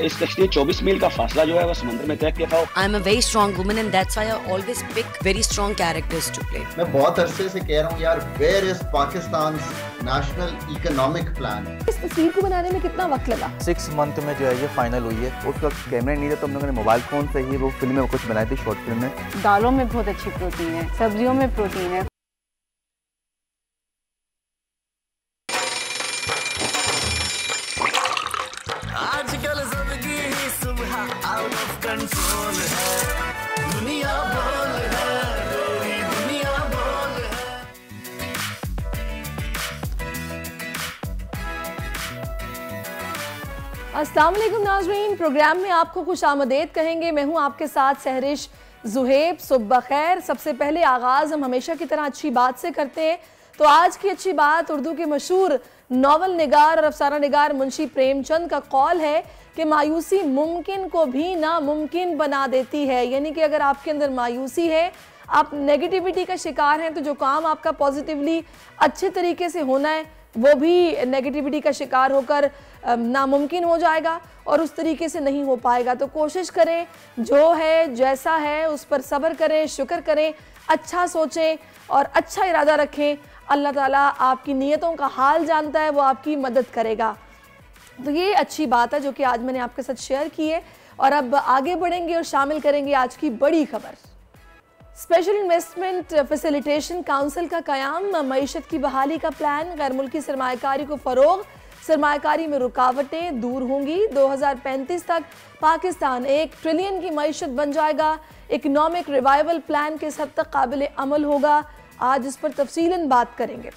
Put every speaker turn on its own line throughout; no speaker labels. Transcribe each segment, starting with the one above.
इस कश्ती 24 मील का फासला जो है वो समुद्र में तय किया था।
I am a very strong woman and that's why I always pick very strong characters to play.
मैं बहुत अरसे से कह रहा हूँ यार, where is Pakistan's national economic plan?
इस तस्वीर को बनाने में कितना वक्त लगा?
6 मंथ में जो है ये फाइनल हुई है। उस वक्त कैमरा नहीं था तो हम लोगों ने मोबाइल फोन से ही वो फिल्में कुछ बनाई थी, शॉर्ट फिल्में।
दालों में बहुत अच्छी प्रोटीन है, सब्जियों में प्रोटीन है।
आजकल जिंदगी सुबह आउट ऑफ कंट्रोल है, दुनिया बोल है, मेरी दुनिया बोल है।
अस्सलाम वालेकुम नाज़रीन, प्रोग्राम में आपको खुश आमदेद कहेंगे। मैं हूं आपके साथ सहरिश ज़ुहैब। सुबह खैर। सबसे पहले आगाज़ हम हमेशा की तरह अच्छी बात से करते हैं। तो आज की अच्छी बात उर्दू के मशहूर नावल निगार और अफसाना निगार मुंशी प्रेमचंद का कौल है कि मायूसी मुमकिन को भी नामुमकिन बना देती है। यानी कि अगर आपके अंदर मायूसी है, आप नेगेटिविटी का शिकार हैं, तो जो काम आपका पॉजिटिवली अच्छे तरीके से होना है वो भी नेगेटिविटी का शिकार होकर नामुमकिन हो जाएगा और उस तरीके से नहीं हो पाएगा। तो कोशिश करें, जो है जैसा है उस पर सब्र करें, शुक्र करें, अच्छा सोचें और अच्छा इरादा रखें। अल्लाह ताला आपकी नीयतों का हाल जानता है, वो आपकी मदद करेगा। तो ये अच्छी बात है जो कि आज मैंने आपके साथ शेयर की है। और अब आगे बढ़ेंगे और शामिल करेंगे आज की बड़ी खबर। स्पेशल इन्वेस्टमेंट फैसिलिटेशन काउंसिल का क़याम, मईशत की बहाली का प्लान, गैर मुल्की सरमायाकारी को फ़रोग़, सरमायाकारी में रुकावटें दूर होंगी। 2035 तक पाकिस्तान 1 ट्रिलियन की मईशत बन जाएगा। इकनॉमिक रिवाइवल प्लान किस हद तक काबिल अमल होगा, आज इस पर तफसीलन बात करेंगे।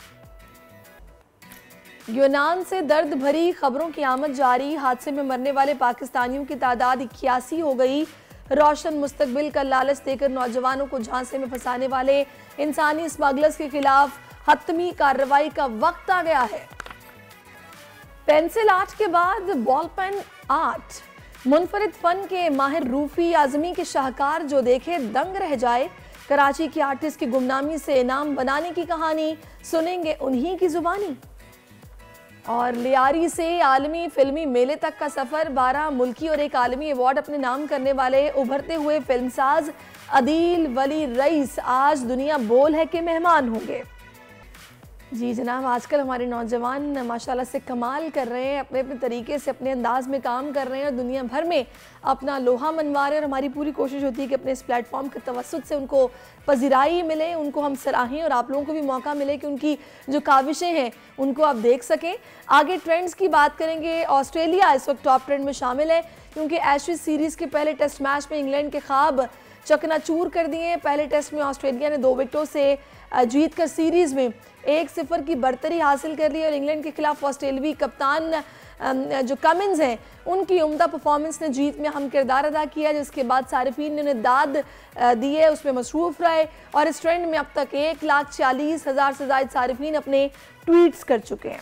यूनान से दर्द भरी खबरों की आमद जारी, हादसे में मरने वाले पाकिस्तानियों की तादाद 81 हो गई। रोशन मुस्तकबिल का लालच देकर नौजवानों को झांसे में फंसाने वाले इंसानी स्मगलर्स के खिलाफ हतमी कार्रवाई का वक्त आ गया है। पेंसिल आर्ट के बाद बॉल पेन आर्ट, मुनफरिद फन के माहिर रूफी आजमी के शाहकार जो देखे दंग रह जाए। कराची की आर्टिस्ट की गुमनामी से इनाम बनाने की कहानी सुनेंगे उन्हीं की जुबानी। और लियारी से आलमी फिल्मी मेले तक का सफर, 12 मुल्की और 1 आलमी अवार्ड अपने नाम करने वाले उभरते हुए फिल्मसाज अदील वली रईस आज दुनिया बोल है के मेहमान होंगे। जी जनाब, आजकल हमारे नौजवान माशाल्लाह से कमाल कर रहे हैं, अपने अपने तरीके से अपने अंदाज में काम कर रहे हैं और दुनिया भर में अपना लोहा मनवा रहे हैं। और हमारी पूरी कोशिश होती है कि अपने इस प्लेटफॉर्म के तवस्सुत से उनको पज़िराई मिले, उनको हम सराहें और आप लोगों को भी मौका मिले कि उनकी जो काविशें हैं उनको आप देख सकें। आगे ट्रेंड्स की बात करेंगे। ऑस्ट्रेलिया इस वक्त टॉप ट्रेंड में शामिल है क्योंकि एशेज सीरीज़ के पहले टेस्ट मैच में इंग्लैंड के ख्वाब चकनाचूर कर दिए। पहले टेस्ट में ऑस्ट्रेलिया ने 2 विकेटों से जीत कर सीरीज़ में 1-0 की बढ़तरी हासिल कर ली और इंग्लैंड के खिलाफ ऑस्ट्रेलवी कप्तान जो कमिंस हैं उनकी उम्दा परफॉर्मेंस ने जीत में अहम किरदार अदा किया, जिसके बाद सारिफीन ने उन्हें दाद दी है, उसमें मसरूफ़ रहे। और इस ट्रेंड में अब तक 1,40,000 से ज़ायद सारिफीन अपने ट्वीट्स कर चुके हैं।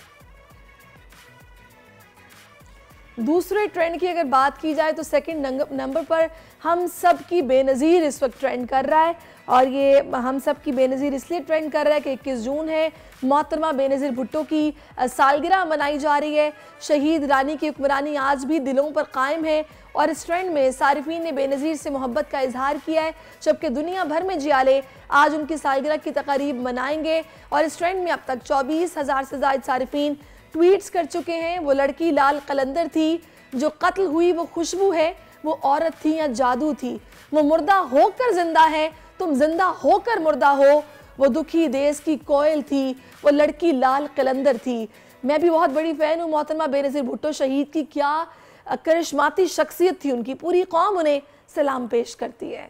दूसरे ट्रेंड की अगर बात की जाए तो सेकंड नंबर पर हम सब की बेनज़ीर इस वक्त ट्रेंड कर रहा है। और ये हम सब की बेनज़ीर इसलिए ट्रेंड कर रहा है कि 21 जून है, मोहतरमा बेनज़ीर भुट्टो की सालगिरह मनाई जा रही है। शहीद रानी की हुक्मरानी आज भी दिलों पर कायम है और इस ट्रेंड में सारिफीन ने बेनज़ीर से मोहब्बत का इजहार किया है, जबकि दुनिया भर में जियाले आज उनकी सालगिरह की तक़रीब मनाएंगे। और इस ट्रेंड में अब तक 24,000 से ज़ायद सारिफीन ट्वीट्स कर चुके हैं। वो लड़की लाल कलंदर थी, जो कत्ल हुई वो खुशबू है, वो औरत थी या जादू थी, वो मुर्दा होकर जिंदा है, तुम जिंदा होकर मुर्दा हो, वो दुखी देश की कोयल थी, वो लड़की लाल कलंदर थी। मैं भी बहुत बड़ी फ़ैन हूँ मोहतरमा बेनज़ीर भुट्टो शहीद की। क्या करिश्माती शख्सियत थी उनकी, पूरी कौम उन्हें सलाम पेश करती है।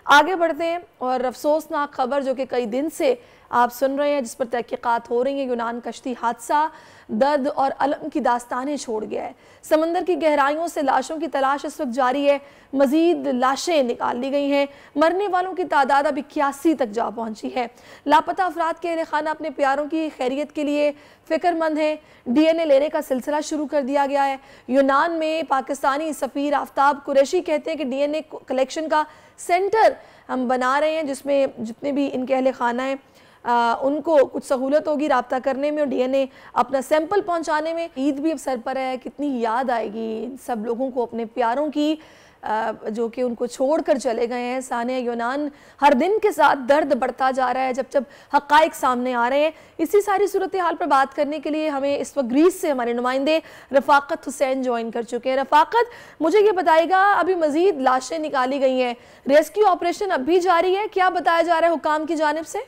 आगे बढ़ते हैं और अफसोसनाक खबर जो कि कई दिन से आप सुन रहे हैं, जिस पर तहकीकात हो रही हैं। यूनान कश्ती हादसा दर्द और अलम की दास्तानें छोड़ गया है। समंदर की गहराइयों से लाशों की तलाश इस वक्त जारी है। मजीद लाशें निकाल ली गई हैं। मरने वालों की तादाद अब 81 तक जा पहुंची है। लापता अफराद के अहले खाना अपने प्यारों की खैरियत के लिए फिक्रमंद हैं। DNA लेने का सिलसिला शुरू कर दिया गया है। यूनान में पाकिस्तानी सफ़ीर आफ्ताब कुरैशी कहते हैं कि DNA कलेक्शन का सेंटर हम बना रहे हैं, जिसमें जितने भी इनके अहले खाना हैं उनको कुछ सहूलत होगी रब्ता करने में और DNA अपना सैंपल पहुंचाने में। ईद भी अब सर पर है, कितनी याद आएगी इन सब लोगों को, अपने प्यारों की जो कि उनको छोड़कर चले गए हैं। सानिया यूनान, हर दिन के साथ दर्द बढ़ता जा रहा है जब जब हक़ाइक़ सामने आ रहे हैं। इसी सारी सूरत हाल पर बात करने के लिए हमें इस वक्त ग्रीस से हमारे नुमाइंदे रफ़ाकत हुसैन ज्वाइन कर चुके हैं। रफ़ाकत, मुझे ये बताइएगा, अभी मज़ीद लाशें निकाली गई हैं, रेस्क्यू ऑपरेशन अब भी जारी है, क्या बताया जा रहा है हुकाम की जानिब से?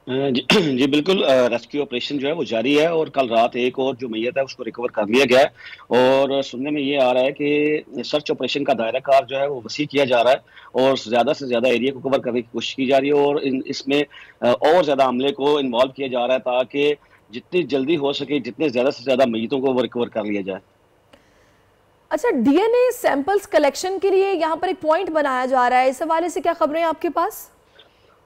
जी बिल्कुल, रेस्क्यू ऑपरेशन जो है वो जारी है और कल रात एक और जो मैयत है उसको रिकवर कर लिया गया है और सुनने में ये आ रहा है कि सर्च ऑपरेशन का दायरा कार जो है वो वसी किया जा रहा है और ज़्यादा से ज़्यादा एरिया को कवर करने की कोशिश की जा रही है और इसमें और ज़्यादा अमले को इन्वॉल्व किया जा रहा है ताकि जितनी जल्दी हो सके जितने ज़्यादा से ज़्यादा मैयतों को वो रिकवर कर लिया जाए।
अच्छा, DNA सैंपल्स कलेक्शन के लिए यहाँ पर एक पॉइंट बनाया जा रहा है, इस हवाले से क्या खबरें हैं आपके पास?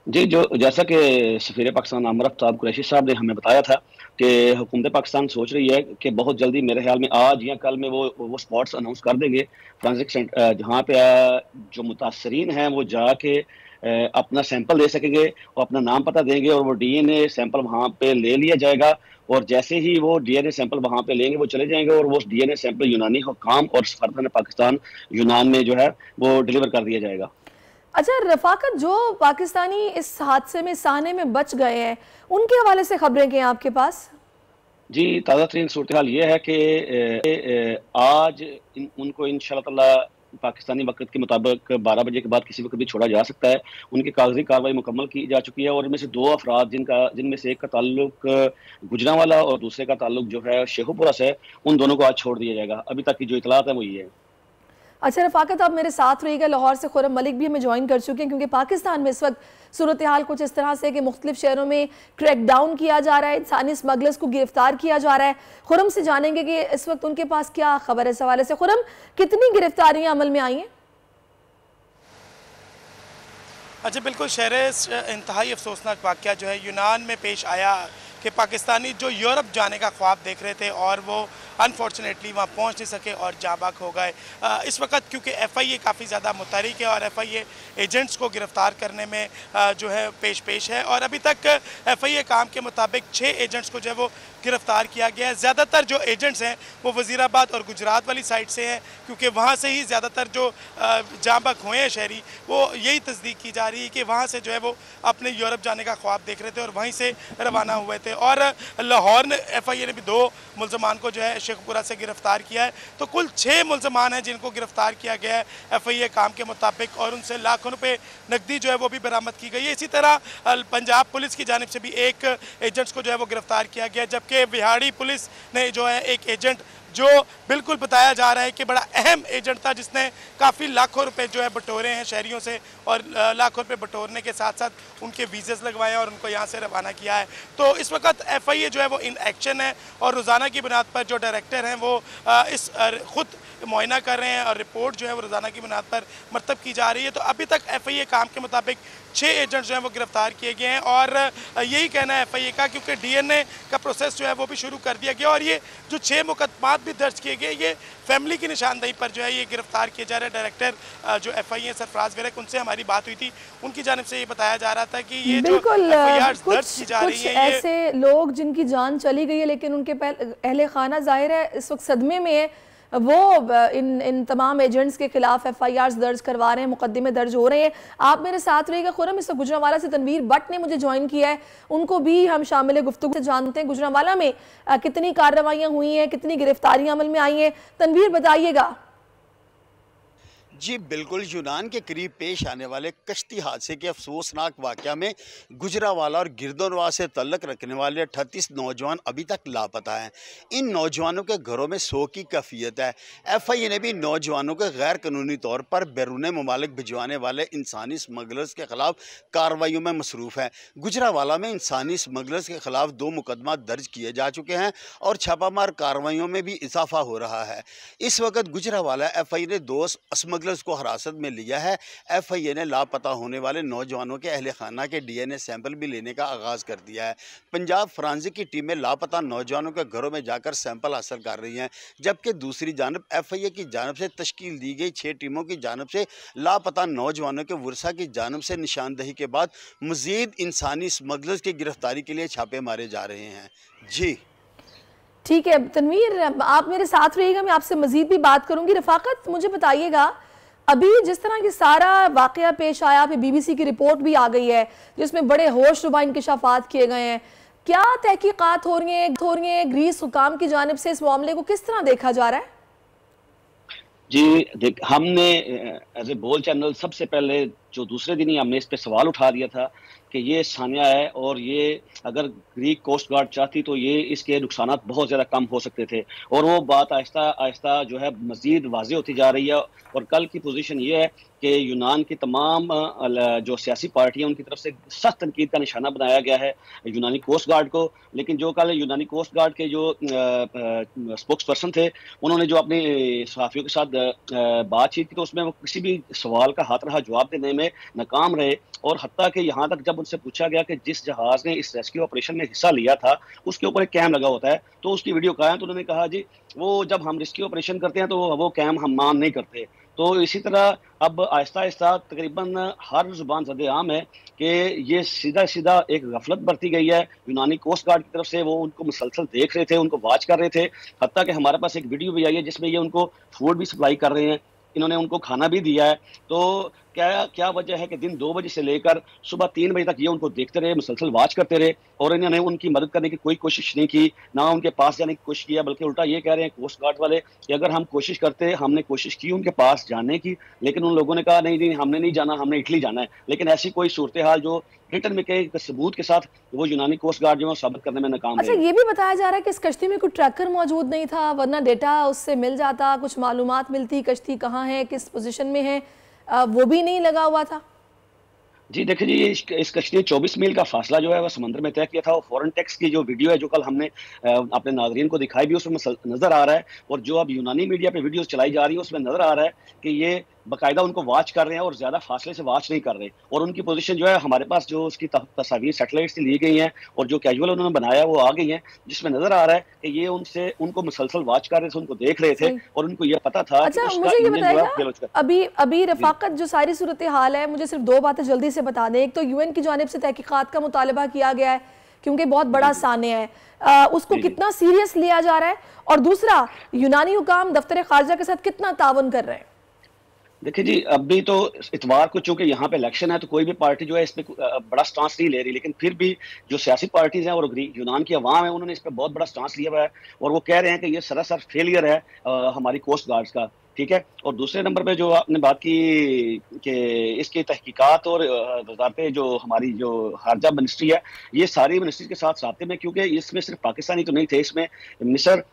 जी, जो जैसा कि सफ़ीर पाकिस्तान आमर आफ्ताब कुरैशी साहब ने हमें बताया था कि हुकूमत पाकिस्तान सोच रही है कि बहुत जल्दी, मेरे ख्याल में आज या कल में वो स्पॉट्स अनाउंस कर देंगे फोरेंसिक सेंटर, जहाँ पे जो मुतासरीन हैं वो जाके अपना सैंपल दे सकेंगे और अपना नाम पता देंगे और वो DNA सैंपल वहाँ पे ले लिया जाएगा और जैसे ही वो DNA सैंपल वहाँ पे लेंगे वो चले जाएंगे और वो DNA सैंपल यूनानी हुकाम और सफारतखाने पाकिस्तान यूनान में जो है वो डिलीवर कर दिया जाएगा।
अच्छा रफ़ाकत, जो पाकिस्तानी इस हादसे में साने में बच गए हैं उनके हवाले से खबरें क्या हैं आपके पास?
जी, ताज़ा तरीन सूरत हाल ये है कि आज उनको इंशाअल्लाह ताला पाकिस्तानी वक्त के मुताबिक 12 बजे के बाद किसी वक्त भी छोड़ा जा सकता है। उनकी कागजी कार्रवाई मुकम्मल की जा चुकी है और इनमें से 2 अफराद जिनमें से एक का ताल्लुक गुजरांवाला और दूसरे का ताल्लुक जो है शेखुपुरा से, उन दोनों को आज छोड़ दिया जाएगा। अभी तक की जो इतलात है वो ये है।
अच्छा रफ़ाकत, आप मेरे साथ रहिएगा। लाहौर से खुरम मलिक भी हमें ज्वाइन कर चुके हैं क्योंकि पाकिस्तान में इस वक्त सूरत हाल कुछ इस तरह से कि मुख्तलिफ शहरों में क्रैक डाउन किया जा रहा है, इंसानी स्मगलर्स को गिरफ्तार किया जा रहा है। खुरम से जानेंगे कि इस वक्त उनके पास क्या खबर है इस हवाले से। खुरम, कितनी गिरफ्तारियां अमल में आई हैं?
अच्छा बिल्कुल शहर, इंतहाई अफसोसनाक वाक़या जो है यूनान में पेश आया कि पाकिस्तानी जो यूरोप जाने का ख्वाब देख रहे थे और वो अनफॉर्चुनेटली वहाँ पहुँच नहीं सके और जाबाक हो गए। इस वक्त क्योंकि FIA काफ़ी ज़्यादा मुतहरिक है और FIA एजेंट्स को गिरफ़्तार करने में जो है पेश है और अभी तक FIA काम के मुताबिक 6 एजेंट्स को जो है वो गिरफ़्तार किया गया है। ज़्यादातर जो एजेंट्स हैं वो वज़ीराबाद और गुजरात वाली साइड से हैं क्योंकि वहाँ से ही ज़्यादातर जो जाबाक हुए हैं शहरी, वो यही तस्दीक की जा रही है कि वहाँ से जो है वो अपने यूरोप जाने का ख्वाब देख रहे थे और वहीं से रवाना हुए थे। और लाहौर ने FIA ने भी 2 मुल्ज़मान को जो है शेखपुरा से गिरफ़्तार किया है। तो कुल 6 मुल्ज़मान हैं जिनको गिरफ़्तार किया गया है FIA काम के मुताबिक और उनसे लाखों रुपए नकदी जो है वो भी बरामद की गई है। इसी तरह पंजाब पुलिस की जानिब से भी एक एजेंट्स को जो है वो गिरफ़्तार किया गया, जबकि बिहाड़ी पुलिस ने जो है एक एजेंट जो बिल्कुल बताया जा रहा है कि बड़ा अहम एजेंट था जिसने काफ़ी लाखों रुपए जो है बटोरे हैं शहरियों से और लाखों रुपए बटोरने के साथ साथ उनके वीज़ेस लगवाए और उनको यहाँ से रवाना किया है। तो इस वक्त FIA जो है वो इन एक्शन है और रोज़ाना की बुनियाद पर जो डायरेक्टर हैं वो इस खुद मुआयना कर रहे हैं और रिपोर्ट जो है वो रोज़ाना की बुनियाद पर मरतब की जा रही है। तो अभी तक FIA काम के मुताबिक 6 एजेंट जो हैं वो गिरफ्तार किए गए हैं और यही कहना है FIA का, क्योंकि DNA का प्रोसेस जो है वो भी शुरू कर दिया गया और ये जो 6 मुकदमात भी दर्ज किए गए ये फैमिली की निशानदेही पर जो है ये गिरफ्तार किए जा रहे हैं। डायरेक्टर जो FIA सरफराज विरक, उनसे हमारी बात हुई थी, उनकी जानिब से ये बताया जा रहा था कि ये जो FIR दर्ज की जा रही है,
ऐसे लोग जिनकी जान चली गई है लेकिन उनके अहले खाना जाहिर है इस वक्त सदमे में है, वो इन तमाम एजेंट्स के खिलाफ FIRs दर्ज करवा रहे हैं, मुकदमे दर्ज हो रहे हैं। आप मेरे साथ रहिएगा। खुरम, इस गुजरांवाला से तनवीर भट्ट ने मुझे ज्वाइन किया है, उनको भी हम शामिल गुफ्तगू से जानते हैं गुजरांवाला में कितनी कार्रवाइयाँ हुई हैं, कितनी गिरफ्तारियाँ अमल में आई हैं। तनवीर बताइएगा।
जी बिल्कुल, यूनान के करीब पेश आने वाले कश्ती हादसे के अफसोसनाक वाक़या में गुजरांवाला और गिरदोनवा से तल्लक रखने वाले 38 नौजवान अभी तक लापता हैं। इन नौजवानों के घरों में शोक की कैफियत है। FIA ने भी नौजवानों के गैर कानूनी तौर पर बैरून ममालिक भिजवाने वाले इंसानी स्मगलर्स के खिलाफ कार्रवाइयों में मसरूफ़ है। गुजरांवाला में इंसानी स्मगलर्स के खिलाफ 2 मुकदमा दर्ज किए जा चुके हैं और छापामार कार्रवाइयों में भी इजाफा हो रहा है। इस वक्त गुजरांवाला FIA ने 2 स्मगलर स्मगलर्स को हिरासत में लिया है। FIA ने लापता होने वाले नौजवानों के अहल खाना के DNA सैंपल भी लेने का आगाज़ कर दिया है। पंजाब फॉरेंसिक की टीमें लापता नौजवानों के घरों में जाकर सैंपल हासिल कर रही हैं, जबकि दूसरी जानब FIA की जानब से तश्कील दी गई 6 टीमों की जानब से लापता नौजवानों के वर्सा की जानब से निशानदही के बाद मज़ीद इंसानी स्मगलर्स की गिरफ्तारी के लिए छापे मारे जा रहे हैं। जी
ठीक है तनवीर, आप मेरे साथ रहिएगा, मैं आपसे मजीद भी बात करूंगी। रफाकत, मुझे बताइएगा, अभी जिस तरह की सारा वाकया पेश आया, फिर BBC की रिपोर्ट भी आ गई है जिसमें बड़े होशरुबा इंकशाफात किए गए हैं, क्या तहकीकात हो रही हैं ग्रीस हुकाम की जानिब से? इस मामले को किस तरह देखा जा रहा है?
जी देख, हमने एज ए बोल चैनल सबसे पहले जो दूसरे दिन ही हमने इस पे सवाल उठा दिया था कि ये सानिया है और ये अगर ग्रीक कोस्ट गार्ड चाहती तो ये इसके नुकसानात बहुत ज़्यादा कम हो सकते थे, और वो बात आहिस्ता आहिस्ता जो है मज़ीद वाज़ेह होती जा रही है। और कल की पोजीशन ये है कि यूनान की तमाम जो सियासी पार्टियां उनकी तरफ से सख्त तनकीद का निशाना बनाया गया है यूनानी कोस्ट गार्ड को। लेकिन जो कल यूनानी कोस्ट गार्ड के जो स्पोक्स पर्सन थे, उन्होंने जो अपने सहाफ़ियों के साथ बातचीत की तो उसमें वो किसी भी सवाल का हाथ रहा जवाब देने में नाकाम रहे। और हत्ता कि यहाँ तक जब उनसे पूछा गया कि जिस जहाज़ ने इस रेस्क्यू ऑपरेशन में हिस्सा लिया था उसके ऊपर एक कैम लगा होता है, तो उसकी वीडियो कहाँ है, तो उन्होंने कहा जी वो जब हम रेस्क्यू ऑपरेशन करते हैं तो वो कैम हम मान नहीं करते। तो इसी तरह अब आहिस्ता आहिस्ता तकरीबन हर जुबान ज़द-ए-आम है कि ये सीधा सीधा एक गफलत बरती गई है यूनानी कोस्ट गार्ड की तरफ से। वो उनको मुसलसल देख रहे थे, उनको वॉच कर रहे थे, हत्ता कि हमारे पास एक वीडियो भी आई है जिसमें ये उनको फूड भी सप्लाई कर रहे हैं, इन्होंने उनको खाना भी दिया है। तो क्या वजह है कि दिन 2 बजे से लेकर सुबह 3 बजे तक ये उनको देखते रहे, मुसलसल वॉच करते रहे, और इन्होंने उनकी मदद करने की कोई कोशिश नहीं की, ना उनके पास जाने की कोशिश किया, बल्कि उल्टा ये कह रहे हैं कोस्ट गार्ड वाले कि अगर हम कोशिश करते, हमने कोशिश की उनके पास जाने की, लेकिन उन लोगों ने कहा नहीं नहीं हमने नहीं जाना, हमने इटली जाना है। लेकिन ऐसी कोई सूरत हाल जो रिटर्न में के सबूत के साथ वो यूनानी कोस्ट गार्ड जो है साबित करने में नाकाम रहे।
अच्छा, ये भी बताया जा रहा है कि इस कश्ती में कोई ट्रैकर मौजूद नहीं था, वरना डेटा उससे मिल जाता, कुछ मालूमात मिलती कश्ती कहाँ है, किस पोजीशन में है, वो भी नहीं लगा हुआ था।
जी देखिए जी, इस कश्ती ने 24 मील का फासला जो है वह समंदर में तय किया था। और फॉरेन टैक्स की जो वीडियो है जो कल हमने अपने नाज़रीन को दिखाई भी उसमें नजर आ रहा है, और जो अब यूनानी मीडिया पे वीडियोस चलाई जा रही है उसमें नजर आ रहा है कि ये बाकायदा उनको वॉच कर रहे हैं और ज्यादा फासले से वॉच नहीं कर रहे। और उनकी पोजीशन जो है हमारे पास जो उसकी तस्वीर सैटेलाइट से ली गई हैं और जो कैजुअल उन्होंने बनाया वो आ गई हैं, जिसमें नजर आ रहा है कि ये उनको मुसलसल वॉच कर रहे थे, उनको देख रहे थे और उनको ये पता था।
अच्छा, मुझे ये बताइएगा, अभी रफाकत जो सारी सूरत हाल है, मुझे सिर्फ 2 बातें जल्दी से बता दें। एक तो UN की जानिब से तहकीकात का मुतालबा किया गया है क्योंकि बहुत बड़ा सानिया है, उसको कितना सीरियस लिया जा रहा है, और दूसरा यूनानी हुकाम दफ्तर खारजा के साथ कितना तावन कर रहे हैं?
देखिए जी, अभी तो इतवार को चूंकि यहाँ पे इलेक्शन है तो कोई भी पार्टी जो है इस पे बड़ा स्टांस नहीं ले रही, लेकिन फिर भी जो सियासी पार्टीज हैं और यूनान की अवाम है उन्होंने इस पे बहुत बड़ा स्टांस लिया हुआ है, और वो कह रहे हैं कि ये सरासर फेलियर है हमारी कोस्ट गार्ड्स का। ठीक है, और दूसरे नंबर पे जो आपने बात की कि इसकी तहकीकात और वजारतें जो हमारी जो खारजा मिनिस्ट्री है, ये सारी मिनिस्ट्री के साथ साथ में, क्योंकि इसमें सिर्फ पाकिस्तानी तो नहीं थे, इसमें मिस्र,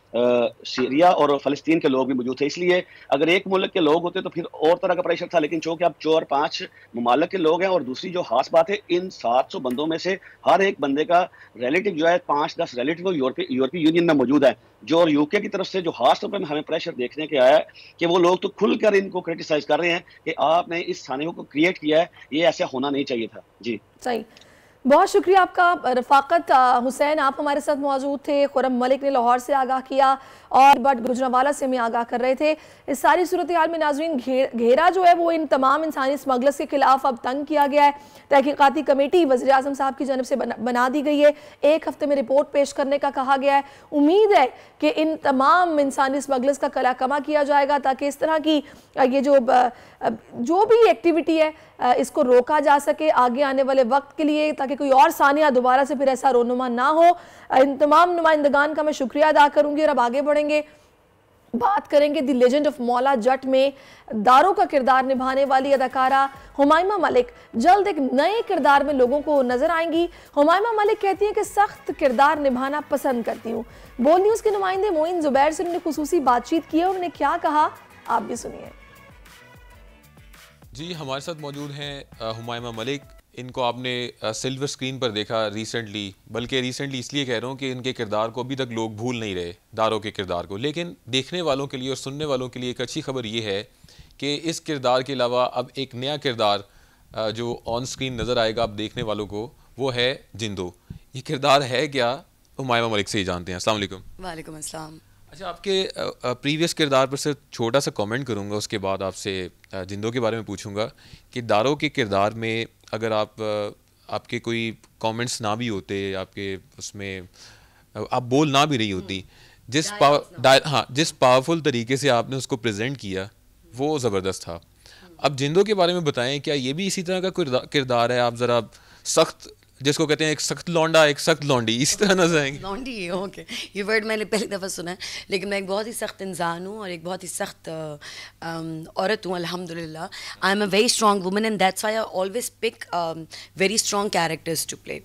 सीरिया और फ़लस्तीन के लोग भी मौजूद थे। इसलिए अगर एक मुल्क के लोग होते तो फिर और तरह का प्रेशर था, लेकिन चूंकि अब 4-5 ममालिक के लोग हैं, और दूसरी जो खास बात है इन 700 बंदों में से हर एक बंदे का रिलेटिव जो है 5-10 रिलेटिव यूरोपीय यूनियन में मौजूद है। जो और यूके की तरफ से जो खास तौर पर हमें प्रेशर देखने के आया है कि वो लोग तो खुलकर इनको क्रिटिसाइज कर रहे हैं कि आपने इस सानियों को क्रिएट किया है, ये ऐसा होना नहीं चाहिए था। जी
सही, बहुत शुक्रिया आपका रफाकत हुसैन, आप हमारे साथ मौजूद थे। खुरम मलिक ने लाहौर से आगाह किया और बट गुजरावाला से हमें आगाह कर रहे थे। इस सारी सूरत हाल में नाजरीन घेरा जो है वो इन तमाम इंसानी स्मगलर्स के खिलाफ अब तंग किया गया है। तहकीकाती कमेटी वज़ीर आज़म साहब की जानब से बना दी गई है, 1 हफ्ते में रिपोर्ट पेश करने का कहा गया है। उम्मीद है कि इन तमाम इंसानी स्मगलर्स का कलाकमा किया जाएगा ताकि इस तरह की ये जो भी एक्टिविटी है इसको रोका जा सके आगे आने वाले वक्त के लिए, ताकि कोई और सानिया दोबारा से फिर ऐसा रोनुमा ना हो। इन तमाम नुमाइंदगान का मैं शुक्रिया अदा करूंगी। और अब आगे बढ़ेंगे, बात करेंगे the legend of Maula Jatt में दारों का किरदार निभाने वाली अदाकारा हुमायमा मलिक जल्द एक नए किरदार में लोगों को नजर आएंगी। हुमायमा मलिक कहती हैं कि सख्त किरदार निभाना पसंद करती हूँ। बोल न्यूज़ के नुमाइंदे मोइन जुबैर से उन्होंने खुसूसी बातचीत की है, उन्होंने क्या कहा आप भी सुनिए।
जी, हमारे साथ मौजूद हैं हुमायमा मलिक। इनको आपने सिल्वर स्क्रीन पर देखा रिसेंटली, बल्कि रिसेंटली इसलिए कह रहा हूँ कि इनके किरदार को अभी तक लोग भूल नहीं रहे, दारों के किरदार को। लेकिन देखने वालों के लिए और सुनने वालों के लिए एक अच्छी खबर ये है कि इस किरदार के अलावा अब एक नया किरदार जो ऑन स्क्रीन नज़र आएगा आप देखने वालों को, वो है जिंदो। ये किरदार है क्या, हुमायमा मलिक से ही जानते हैं। अस्सलाम वालेकुम।
वालेकुम अस्सलाम।
अच्छा, आपके प्रीवियस किरदार पर सिर्फ छोटा सा कमेंट करूँगा, उसके बाद आपसे जिंदो के बारे में पूछूंगा कि दारो के किरदार में अगर आपके कोई कमेंट्स ना भी होते, आपके उसमें आप बोल ना भी रही होती, जिस पावरफुल तरीके से आपने उसको प्रेजेंट किया वो ज़बरदस्त था। अब जिंदो के बारे में बताएं, क्या ये भी इसी तरह का किरदार है? आप ज़रा सख्त, जिसको कहते हैं एक सख्त लौंडा एक सख्त लौंडी, इस तरह नजर आएंगे?
लौंडी, ओके, ये वर्ड मैंने पहली दफ़ा सुना है, लेकिन मैं एक बहुत ही सख्त इंसान हूँ और एक बहुत ही सख्त औरत हूँ अल्हम्दुलिल्लाह। I am a very strong woman and that's why I always pick very strong characters to play.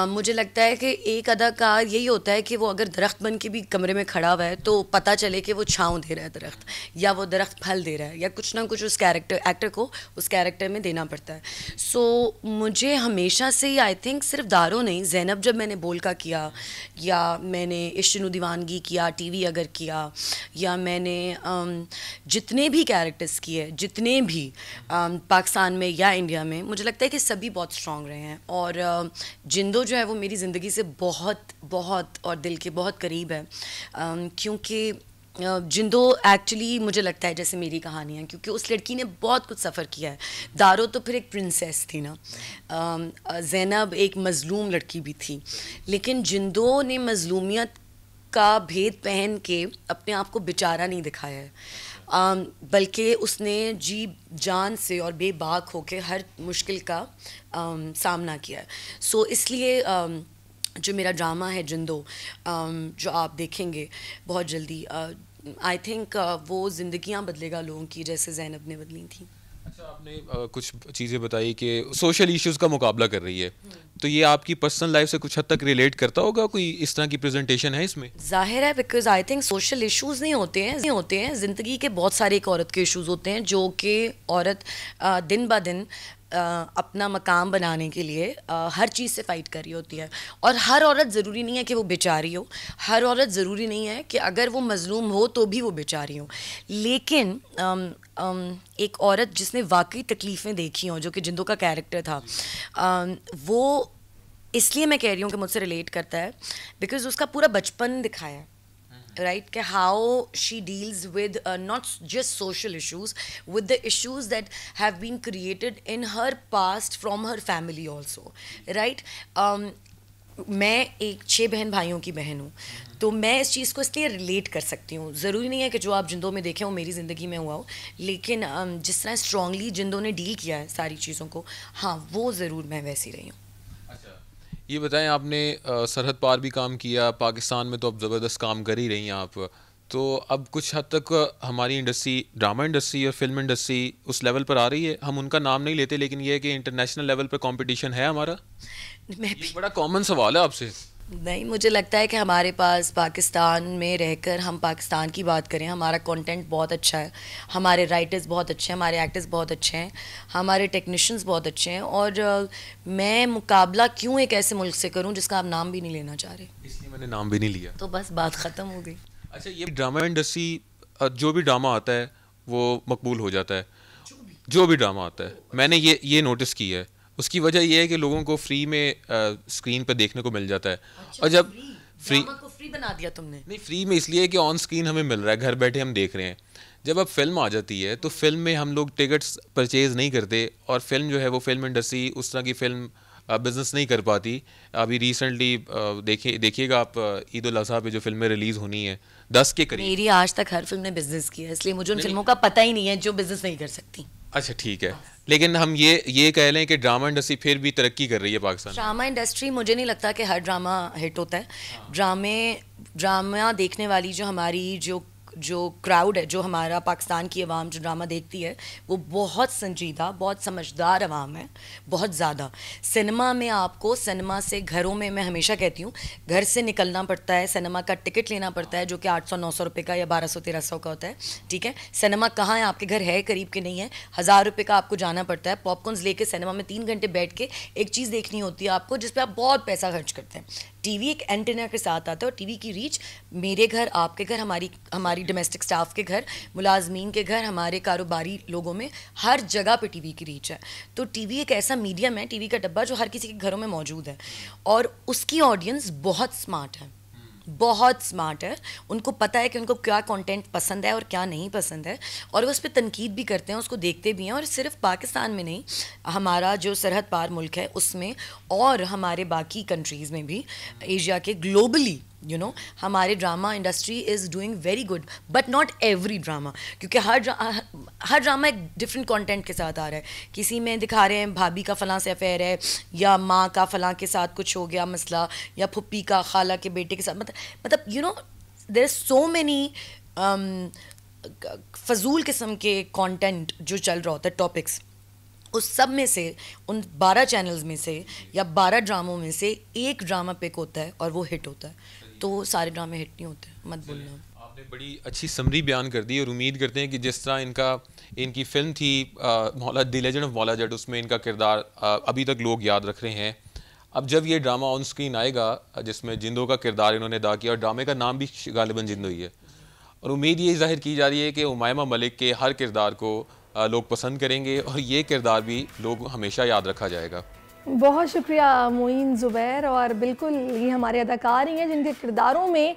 मुझे लगता है कि एक अदाकार यही होता है कि वो अगर दरख्त बन के भी कमरे में खड़ा हुआ है तो पता चले कि वो छाँव दे रहा है दरख्त, या वो दरख्त फल दे रहा है, या कुछ ना कुछ उस एक्टर को उस कैरेक्टर में देना पड़ता है। सो मुझे हमेशा से ही आई थिंक सिर्फ दारो नहीं, ज़ैनब जब मैंने बोल का किया, या मैंने इश्क़ दीवानगी किया टीवी अगर किया, या मैंने जितने भी कैरेक्टर्स किए, जितने भी पाकिस्तान में या इंडिया में, मुझे लगता है कि सभी बहुत स्ट्रॉन्ग रहे हैं। और जिंदो जो है वो मेरी ज़िंदगी से बहुत बहुत और दिल के बहुत करीब है, क्योंकि जिंदो एक्चुअली मुझे लगता है जैसे मेरी कहानी है, क्योंकि उस लड़की ने बहुत कुछ सफ़र किया है। दारो तो फिर एक प्रिंसेस थी ना, ज़ैनब एक मज़लूम लड़की भी थी, लेकिन जिंदो ने मज़लूमियत का भेद पहन के अपने आप को बेचारा नहीं दिखाया है, बल्कि उसने जी जान से और बेबाक होके हर मुश्किल का सामना किया है। सो इसलिए जो मेरा ड्रामा है जिंदो, जो आप देखेंगे बहुत जल्दी, आई थिंक वो ज़िंदगियाँ बदलेगा लोगों की, जैसे ज़ैनब ने बदली थी।
अच्छा, आपने कुछ चीज़ें बताई कि सोशल इश्यूज़ का मुकाबला कर रही है, तो ये आपकी पर्सनल लाइफ से कुछ हद तक रिलेट करता होगा? कोई इस तरह की प्रेजेंटेशन है इसमें?
जाहिर है, because I think social issues नहीं होते हैं ज़िंदगी के बहुत सारे एक औरत के इश्यूज़ होते हैं, जो कि औरत दिन ब दिन अपना मकाम बनाने के लिए हर चीज़ से फ़ाइट कर रही होती है। और हर औरत ज़रूरी नहीं है कि वो बेचारी हो, हर औरत ज़रूरी नहीं है कि अगर वो मज़लूम हो तो भी वो बेचारी हो, लेकिन एक औरत जिसने वाकई तकलीफ़ें देखी हों, जो कि जिंदो का कैरेक्टर था, वो इसलिए मैं कह रही हूँ कि मुझसे रिलेट करता है बिकॉज़ उसका पूरा बचपन दिखाया है, right, कि how she deals with not just social issues, with the issues that have been created in her past from her family also, right. मैं एक 6 बहन भाइयों की बहन हूँ, तो मैं इस चीज़ को इसलिए रिलेट कर सकती हूँ। ज़रूरी नहीं है कि जो आप जिंदो में देखें वो मेरी ज़िंदगी में हुआ हो, लेकिन जिस तरह स्ट्रॉन्गली जिंदो ने डील किया है सारी चीज़ों को, हाँ वो ज़रूर मैं वैसी रही हूँ।
ये बताएं, आपने सरहद पार भी काम किया, पाकिस्तान में तो अब ज़बरदस्त काम कर ही रही हैं आप, तो अब कुछ हद तक हमारी इंडस्ट्री, ड्रामा इंडस्ट्री और फिल्म इंडस्ट्री उस लेवल पर आ रही है। हम उनका नाम नहीं लेते, लेकिन ये है कि इंटरनेशनल लेवल पर कंपटीशन है हमारा। ये बड़ा कॉमन सवाल है आपसे।
नहीं, मुझे लगता है कि हमारे पास पाकिस्तान में रहकर हम पाकिस्तान की बात करें, हमारा कंटेंट बहुत अच्छा है, हमारे राइटर्स बहुत अच्छे हैं, हमारे एक्टर्स बहुत अच्छे हैं, हमारे टेक्नीशियंस बहुत अच्छे हैं, और मैं मुकाबला क्यों एक ऐसे मुल्क से करूं जिसका आप नाम भी नहीं लेना चाह रहे?
इसलिए मैंने नाम भी नहीं लिया,
तो बस बात ख़त्म हो गई।
अच्छा, ये ड्रामा इंडस्ट्री, जो भी ड्रामा आता है वो मकबूल हो जाता है, जो भी ड्रामा आता है, मैंने ये नोटिस की है। उसकी वजह यह है कि लोगों को फ्री में स्क्रीन पर देखने को मिल जाता है।
अच्छा,
और जब
फ्री बना दिया तुमने?
नहीं, फ्री में इसलिए है कि ऑन स्क्रीन हमें मिल रहा है, घर बैठे हम देख रहे हैं। जब अब फिल्म आ जाती है तो फिल्म में हम लोग टिकट्स परचेज़ नहीं करते, और फिल्म जो है वो फिल्म इंडस्ट्री उस तरह की फ़िल्म बिज़नेस नहीं कर पाती। अभी रिसेंटली देखिएगा आप, ईद उल अज़हा पे जो फिल्में रिलीज़ होनी है 10 के करीब।
मेरी आज तक हर फिल्म ने बिज़नेस किया है, इसलिए मुझे उन फिल्मों का पता ही नहीं है जो बिज़नेस नहीं कर सकती।
अच्छा, ठीक है, लेकिन हम ये कह लें कि ड्रामा इंडस्ट्री फिर भी तरक्की कर रही है पाकिस्तान।
ड्रामा इंडस्ट्री, मुझे नहीं लगता कि हर ड्रामा हिट होता है। ड्रामा देखने वाली जो क्राउड है, जो हमारा पाकिस्तान की आवाम जो ड्रामा देखती है, वो बहुत संजीदा, बहुत समझदार आवाम है, बहुत ज़्यादा। सिनेमा में आपको, सिनेमा से घरों में, मैं हमेशा कहती हूँ, घर से निकलना पड़ता है, सिनेमा का टिकट लेना पड़ता है, जो कि 800-900 रुपये का या 1200-1300 का होता है, ठीक है। सिनेमा कहाँ है, आपके घर है करीब के नहीं है, 1000 रुपये का आपको जाना पड़ता है। पॉपकॉर्न्स लेके सिनेमा में 3 घंटे बैठ के एक चीज़ देखनी होती है आपको, जिस पर आप बहुत पैसा खर्च करते हैं। टीवी एक एंटेना के साथ आता है, और टीवी की रीच, मेरे घर, आपके घर, हमारी डोमेस्टिक स्टाफ के घर, मुलाजमीन के घर, हमारे कारोबारी लोगों में, हर जगह पे टीवी की रीच है। तो टीवी एक ऐसा मीडियम है, टीवी का डब्बा जो हर किसी के घरों में मौजूद है, और उसकी ऑडियंस बहुत स्मार्ट है, बहुत स्मार्ट है। उनको पता है कि उनको क्या कंटेंट पसंद है और क्या नहीं पसंद है, और वो उस पर तनकीद भी करते हैं, उसको देखते भी हैं। और सिर्फ पाकिस्तान में नहीं, हमारा जो सरहद पार मुल्क है उसमें और हमारे बाकी कंट्रीज़ में भी, एशिया के, ग्लोबली हमारे drama industry is doing very good, but not every drama, क्योंकि हर ड्रामा एक डिफरेंट कंटेंट के साथ आ रहा है। किसी में दिखा रहे हैं भाभी का फलां से अफेयर है, या माँ का फलां के साथ कुछ हो गया मसला, या फुप्पी का खाला के बेटे के साथ, मतलब देयर आर सो मैनी फजूल किस्म के कंटेंट जो चल रहा होता है, टॉपिक्स। उस सब में से, उन 12 चैनल्स में से या 12 ड्रामों में से एक ड्रामा पिक होता है और वो हिट होता है। तो सारे ड्रामे हिट नहीं होते, मत बोलना।
आपने बड़ी अच्छी समरी बयान कर दी, और उम्मीद करते हैं कि जिस तरह इनकी फ़िल्म थी the legend of Maula Jatt, उसमें इनका किरदार अभी तक लोग याद रख रहे हैं। अब जब ये ड्रामा ऑन स्क्रीन आएगा जिसमें जिंदो का किरदार इन्होंने अदा किया, और ड्रामे का नाम भी गालिबन जिंदो ही है, और उम्मीद ये जाहिर की जा रही है कि उमायमा मलिक के हर किरदार को लोग पसंद करेंगे, और ये किरदार भी लोग हमेशा याद रखा जाएगा।
बहुत शुक्रिया मोइन ज़ुबैर। और बिल्कुल ये हमारे अदाकार ही हैं जिनके किरदारों में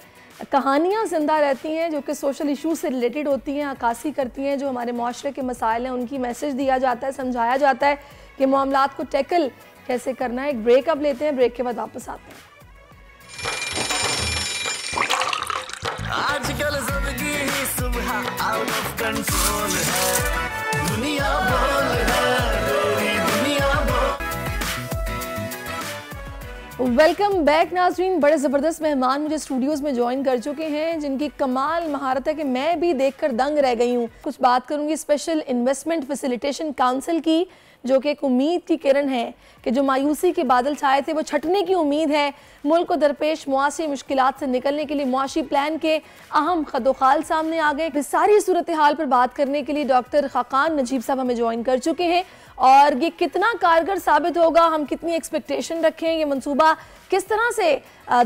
कहानियाँ ज़िंदा रहती हैं, जो कि सोशल इशू से रिलेटेड होती हैं, अक्कासी करती हैं, जो हमारे माशरे के मसाइल हैं उनकी मैसेज दिया जाता है, समझाया जाता है कि मामलात को टैकल कैसे करना है। एक ब्रेक अब लेते हैं, ब्रेक के बाद वापस आते हैं।
आजकल ज़िंदगी ही सुबह आउट ऑफ कंट्रोल है, दुनिया बोल है, तेरी दुनिया बोल।
वेलकम बैक नाज़रीन। बड़े ज़बरदस्त मेहमान मुझे स्टूडियोज़ में ज्वाइन कर चुके हैं, जिनकी कमाल महारत है कि मैं भी देखकर दंग रह गई हूँ। कुछ बात करूँगी स्पेशल इन्वेस्टमेंट फैसिलिटेशन काउंसिल की, जो कि एक उम्मीद की किरण है कि जो मायूसी के बादल छाए थे वो छटने की उम्मीद है। मुल्क को दरपेश मुआशी मुश्किलात से निकलने के लिए मुआशी प्लान के अहम खदोखाल सामने आ गए। इस सारी सूरत हाल पर बात करने के लिए डॉक्टर खाकान नजीब साहब हमें ज्वाइन कर चुके हैं, और ये कितना कारगर साबित होगा, हम कितनी एक्सपेक्टेशन रखें, ये मंसूबा किस तरह से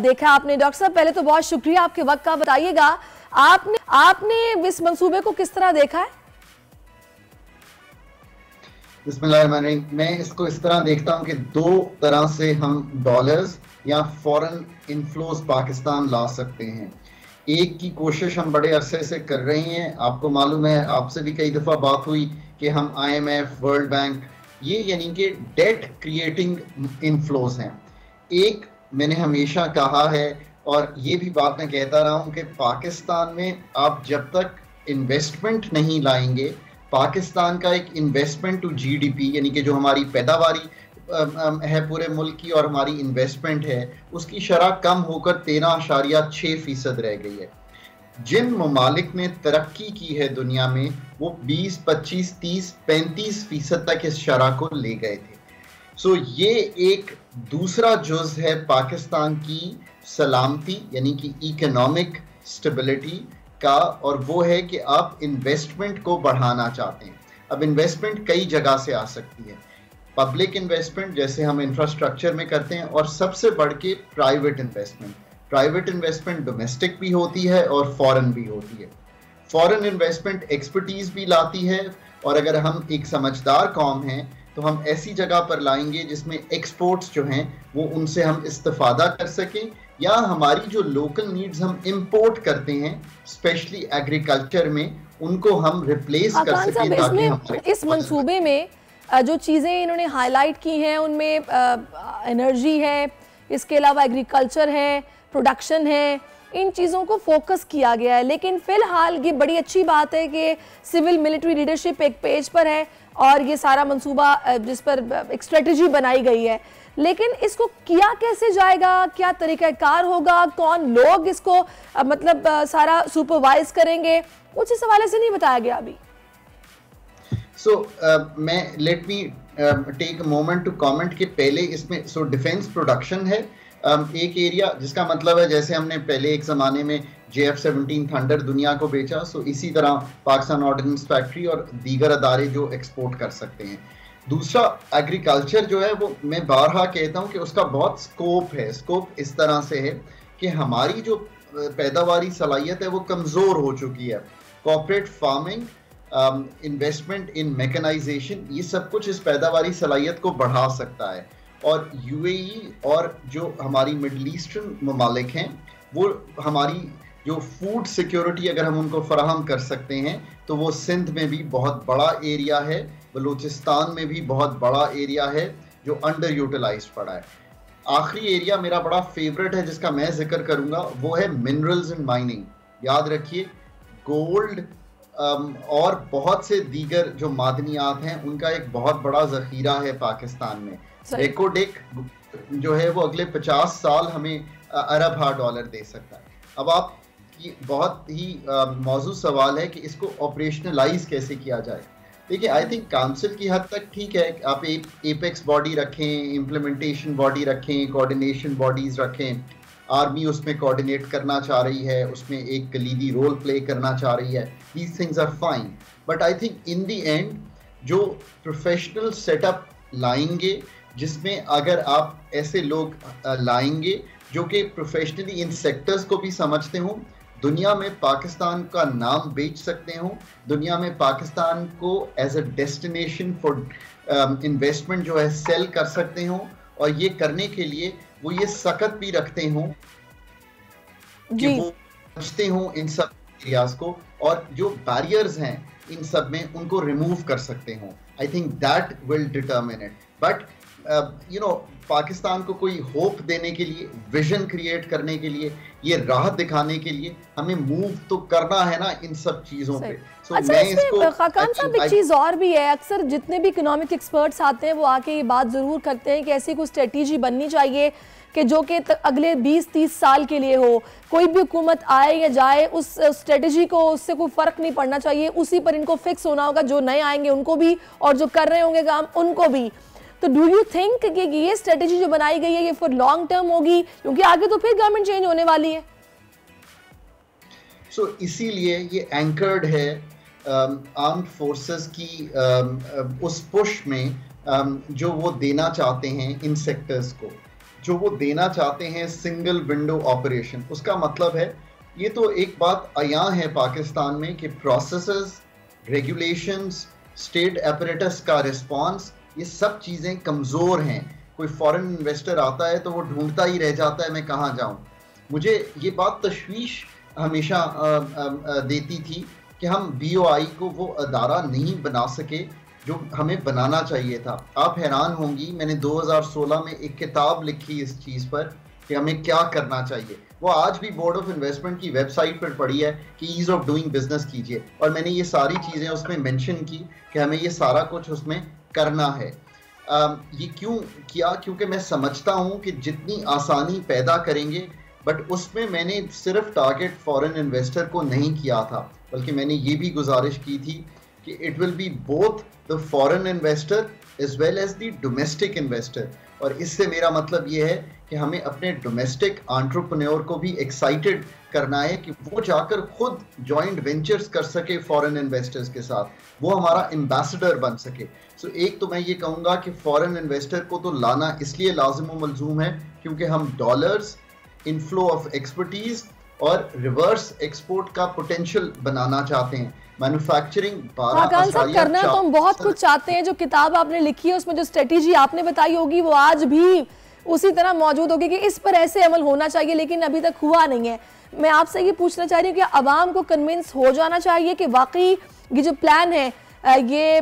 देखा आपने। डॉक्टर साहब पहले तो बहुत शुक्रिया आपके वक्त का, बताइएगा आपने इस मंसूबे को किस तरह देखा है?
बिस्मिल्लाहिर्रहमानिर्रहीम। मैं इसको इस तरह देखता हूँ कि दो तरह से हम डॉलर्स या फॉरेन इनफ्लोज पाकिस्तान ला सकते हैं। एक की कोशिश हम बड़े अरसे से कर रहे हैं, आपको मालूम है, आपसे भी कई दफ़ा बात हुई कि हम IMF, वर्ल्ड बैंक, ये यानी कि डेट क्रिएटिंग इनफ्लोज हैं। एक मैंने हमेशा कहा है, और ये भी बात मैं कहता रहा हूँ, कि पाकिस्तान में आप जब तक इन्वेस्टमेंट नहीं लाएंगे, पाकिस्तान का एक इन्वेस्टमेंट टू GDP यानी कि जो हमारी पैदावारी है पूरे मुल्क की और हमारी इन्वेस्टमेंट है, उसकी शरह कम होकर 13.6% रह गई है। जिन ममालिक ने तरक्की की है दुनिया में, वो 20, 25, 30, 35% तक इस शरह को ले गए थे। सो ये एक दूसरा जुज़ है पाकिस्तान की सलामती यानी कि इकोनॉमिक स्टेबिलिटी का, और वो है कि आप इन्वेस्टमेंट को बढ़ाना चाहते हैं। अब इन्वेस्टमेंट कई जगह से आ सकती है, पब्लिक इन्वेस्टमेंट जैसे हम इंफ्रास्ट्रक्चर में करते हैं, और सबसे बढ़ के private investment. Private investment domestic भी होती है और फॉरेन भी होती है। फॉरेन इन्वेस्टमेंट एक्सपर्टीज भी लाती है, और अगर हम एक समझदार कौम हैं तो हम ऐसी जगह पर लाएंगे जिसमें एक्सपोर्ट्स जो हैं वो उनसे हम इस्तेफादा कर सकें, या हमारी जो लोकल नीड्स हम इंपोर्ट करते हैं स्पेशली एग्रीकल्चर में, उनको हम रिप्लेस कर सकें। ताकि हमारे
इस मंसूबे में जो चीज़ें इन्होंने हाईलाइट की हैं उनमें एनर्जी है, इसके अलावा एग्रीकल्चर है, प्रोडक्शन है, इन चीज़ों को फोकस किया गया है। लेकिन फ़िलहाल ये बड़ी अच्छी बात है कि सिविल मिलिट्री लीडरशिप एक पेज पर है, और ये सारा मंसूबा जिस पर एक स्ट्रेटजी बनाई गई है। लेकिन इसको किया कैसे जाएगा, क्या तरीक़ाकार होगा, कौन लोग इसको मतलब सारा सुपरवाइज करेंगे, कुछ इस हवाले से नहीं बताया गया अभी।
मैं let me take a moment to comment कि पहले इसमें डिफेंस प्रोडक्शन है एक एरिया, जिसका मतलब है जैसे हमने पहले एक ज़माने में JF-17 थंडर दुनिया को बेचा, इसी तरह पाकिस्तान ऑर्डिनेंस फैक्ट्री और दीगर अदारे जो एक्सपोर्ट कर सकते हैं। दूसरा एग्रीकल्चर जो है वो मैं बारहा कहता हूँ कि उसका बहुत स्कोप है। स्कोप इस तरह से है कि हमारी जो पैदावारी सलाहियत है वो कमज़ोर हो चुकी है। Corporate farming, investment in mechanisation, ये सब कुछ इस पैदावारी सलाहियत को बढ़ा सकता है। और यूएई और जो हमारी मिडल ईस्टर्न ममालिक हैं वो हमारी जो फूड सिक्योरिटी अगर हम उनको फराहम कर सकते हैं तो वो सिंध में भी बहुत बड़ा एरिया है, बलूचिस्तान में भी बहुत बड़ा एरिया है जो अंडर यूटिलाइज्ड पड़ा है। आखिरी एरिया मेरा बड़ा फेवरेट है जिसका मैं जिक्र करूंगा, वो है मिनरल्स एंड माइनिंग। याद रखिए गोल्ड और बहुत से दीगर जो मादनियात हैं उनका एक बहुत बड़ा जखीरा है पाकिस्तान में। रेकोडेक जो है वो अगले 50 साल हमें $1 अरब दे सकता है। अब आप ये बहुत ही मौजू सवाल है कि इसको ऑपरेशनलाइज कैसे किया जाए। देखिए आई थिंक काउंसिल की हद तक ठीक है, आप एपेक्स बॉडी रखें, इम्प्लीमेंटेशन बॉडी रखें, कोऑर्डिनेशन बॉडीज रखें, आर्मी उसमें कोऑर्डिनेट करना चाह रही है, उसमें एक कलीदी रोल प्ले करना चाह रही है, these things are fine, but I think in the end जो प्रोफेशनल सेटअप लाएंगे जिसमें अगर आप ऐसे लोग लाएंगे जो कि प्रोफेशनली इन सेक्टर्स को भी समझते हों, दुनिया में पाकिस्तान का नाम बेच सकते हों, दुनिया में पाकिस्तान को as a destination for investment जो है सेल कर सकते हों, और ये करने के लिए वो ये सकत भी रखते हों कि वो समझते हों इन सब एरियाज को, और जो बैरियर्स हैं इन सब में उनको रिमूव कर सकते हों। I think that will determine it. But you know Pakistan को कोई होप देने के लिए, विजन क्रिएट करने के लिए, ये राह दिखाने के लिए हमें मूव तो करना है ना इन सब चीजों पे।
अच्छा, इसमें खाकान साहब एक चीज और भी है, अक्सर जितने भी इकोनॉमिक एक्सपर्ट्स आते हैं वो आके ये बात जरूर करते हैं कि ऐसी कोई स्ट्रेटेजी बननी चाहिए कि जो कि अगले 20-30 साल के लिए हो, कोई भी हुकूमत आए या जाए उस स्ट्रेटेजी को उससे कोई फर्क नहीं पड़ना चाहिए, उसी पर इनको फिक्स होना होगा, जो नए आएंगे उनको भी और जो कर रहे होंगे काम उनको भी। तो डू यू थिंक कि ये स्ट्रेटेजी जो बनाई गई है ये फॉर लॉन्ग टर्म होगी, क्योंकि आगे तो फिर गवर्नमेंट चेंज होने वाली है?
सो इसीलिए ये एंकर्ड है आर्म्ड फोर्सेस की उस पुश में जो वो देना चाहते हैं इन सेक्टर्स को, जो वो देना चाहते हैं सिंगल विंडो ऑपरेशन। उसका मतलब है ये तो एक बात अयां है पाकिस्तान में कि प्रोसेसेस, रेगुलेशंस, स्टेट अपरेटस का रिस्पांस, ये सब चीज़ें कमज़ोर हैं। कोई फॉरेन इन्वेस्टर आता है तो वो ढूंढता ही रह जाता है मैं कहाँ जाऊँ। मुझे ये बात तशवीश हमेशा देती थी कि हम BOI को वो अदारा नहीं बना सके जो हमें बनाना चाहिए था। आप हैरान होंगी, मैंने 2016 में एक किताब लिखी इस चीज़ पर कि हमें क्या करना चाहिए। वो आज भी बोर्ड ऑफ इन्वेस्टमेंट की वेबसाइट पर पड़ी है कि ईज़ ऑफ डूइंग बिजनेस कीजिए, और मैंने ये सारी चीज़ें उसमें मेंशन की कि हमें ये सारा कुछ उसमें करना है। ये क्यों किया? क्योंकि मैं समझता हूँ कि जितनी आसानी पैदा करेंगे, बट उसमें मैंने सिर्फ टारगेट फॉरेन इन्वेस्टर को नहीं किया था, बल्कि मैंने ये भी गुजारिश की थी कि it will be both the foreign investor as well as the domestic investor. और इससे मेरा मतलब ये है कि हमें अपने डोमेस्टिक एंटरप्रेन्योर को भी एक्साइटेड करना है कि वो जाकर खुद जॉइंट वेंचर्स कर सके फॉरेन इन्वेस्टर्स के साथ, वो हमारा एम्बेसडर बन सके। सो एक तो मैं ये कहूँगा कि फॉरेन इन्वेस्टर को तो लाना इसलिए लाजिम व मलजूम है क्योंकि हम डॉलर्स, इनफ्लो ऑफ एक्सपर्टीज और रिवर्स एक्सपोर्ट का पोटेंशियल बनाना चाहते हैं। मैन्युफैक्चरिंग
करना तो हम बहुत कुछ चाहते हैं। जो किताब आपने लिखी है उसमें जो स्ट्रेटेजी आपने बताई होगी वो आज भी उसी तरह मौजूद होगी कि इस पर ऐसे अमल होना चाहिए, लेकिन अभी तक हुआ नहीं है। मैं आपसे ये पूछना चाह रही हूँ कि अवाम को कन्विंस हो जाना चाहिए कि वाकई ये जो प्लान है ये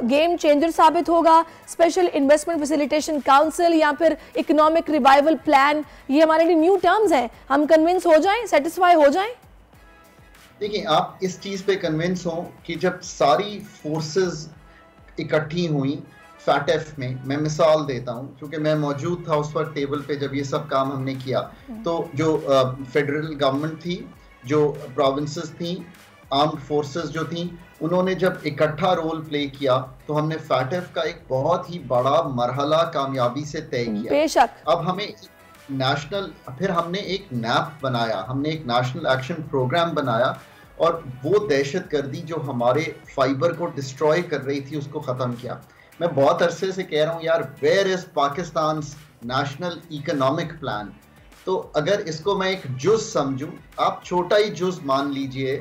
गेम चेंजर साबित होगा, स्पेशल इन्वेस्टमेंट फैसिलिटेशन काउंसिल या फिर इकोनॉमिक रिवाइवल प्लान, ये हमारे लिए न्यू टर्म्स हैं, हम कन्विंस हो जाएं, सेटिस्फाई हो जाएं?
देखिए, आप इस चीज़ पे कन्विंस हो कि जब सारी फोर्सेस इकट्ठी हुई फैटेफ में, मैं मिसाल देता हूँ क्योंकि मैं मौजूद था उस वक्त टेबल पे जब ये सब काम हमने किया, तो जो फेडरल गवर्नमेंट थी, जो प्रोविंसेस थी, आर्म्ड फोर्सेस जो थी, उन्होंने जब इकट्ठा रोल प्ले किया तो हमने फैटेफ का एक बहुत ही बड़ा मरहला कामयाबी से तय किया।
बेशक।
अब हमें नेशनल, फिर हमने एक नैप बनाया, हमने एक नेशनल एक्शन प्रोग्राम बनाया, और वो दहशतगर्दी जो हमारे फाइबर को डिस्ट्रॉय कर रही थी उसको ख़त्म किया। मैं बहुत अरसे से कह रहा हूँ यार, where is Pakistan national economic plan? तो अगर इसको मैं एक जुज समझूं, आप छोटा ही जुज मान लीजिए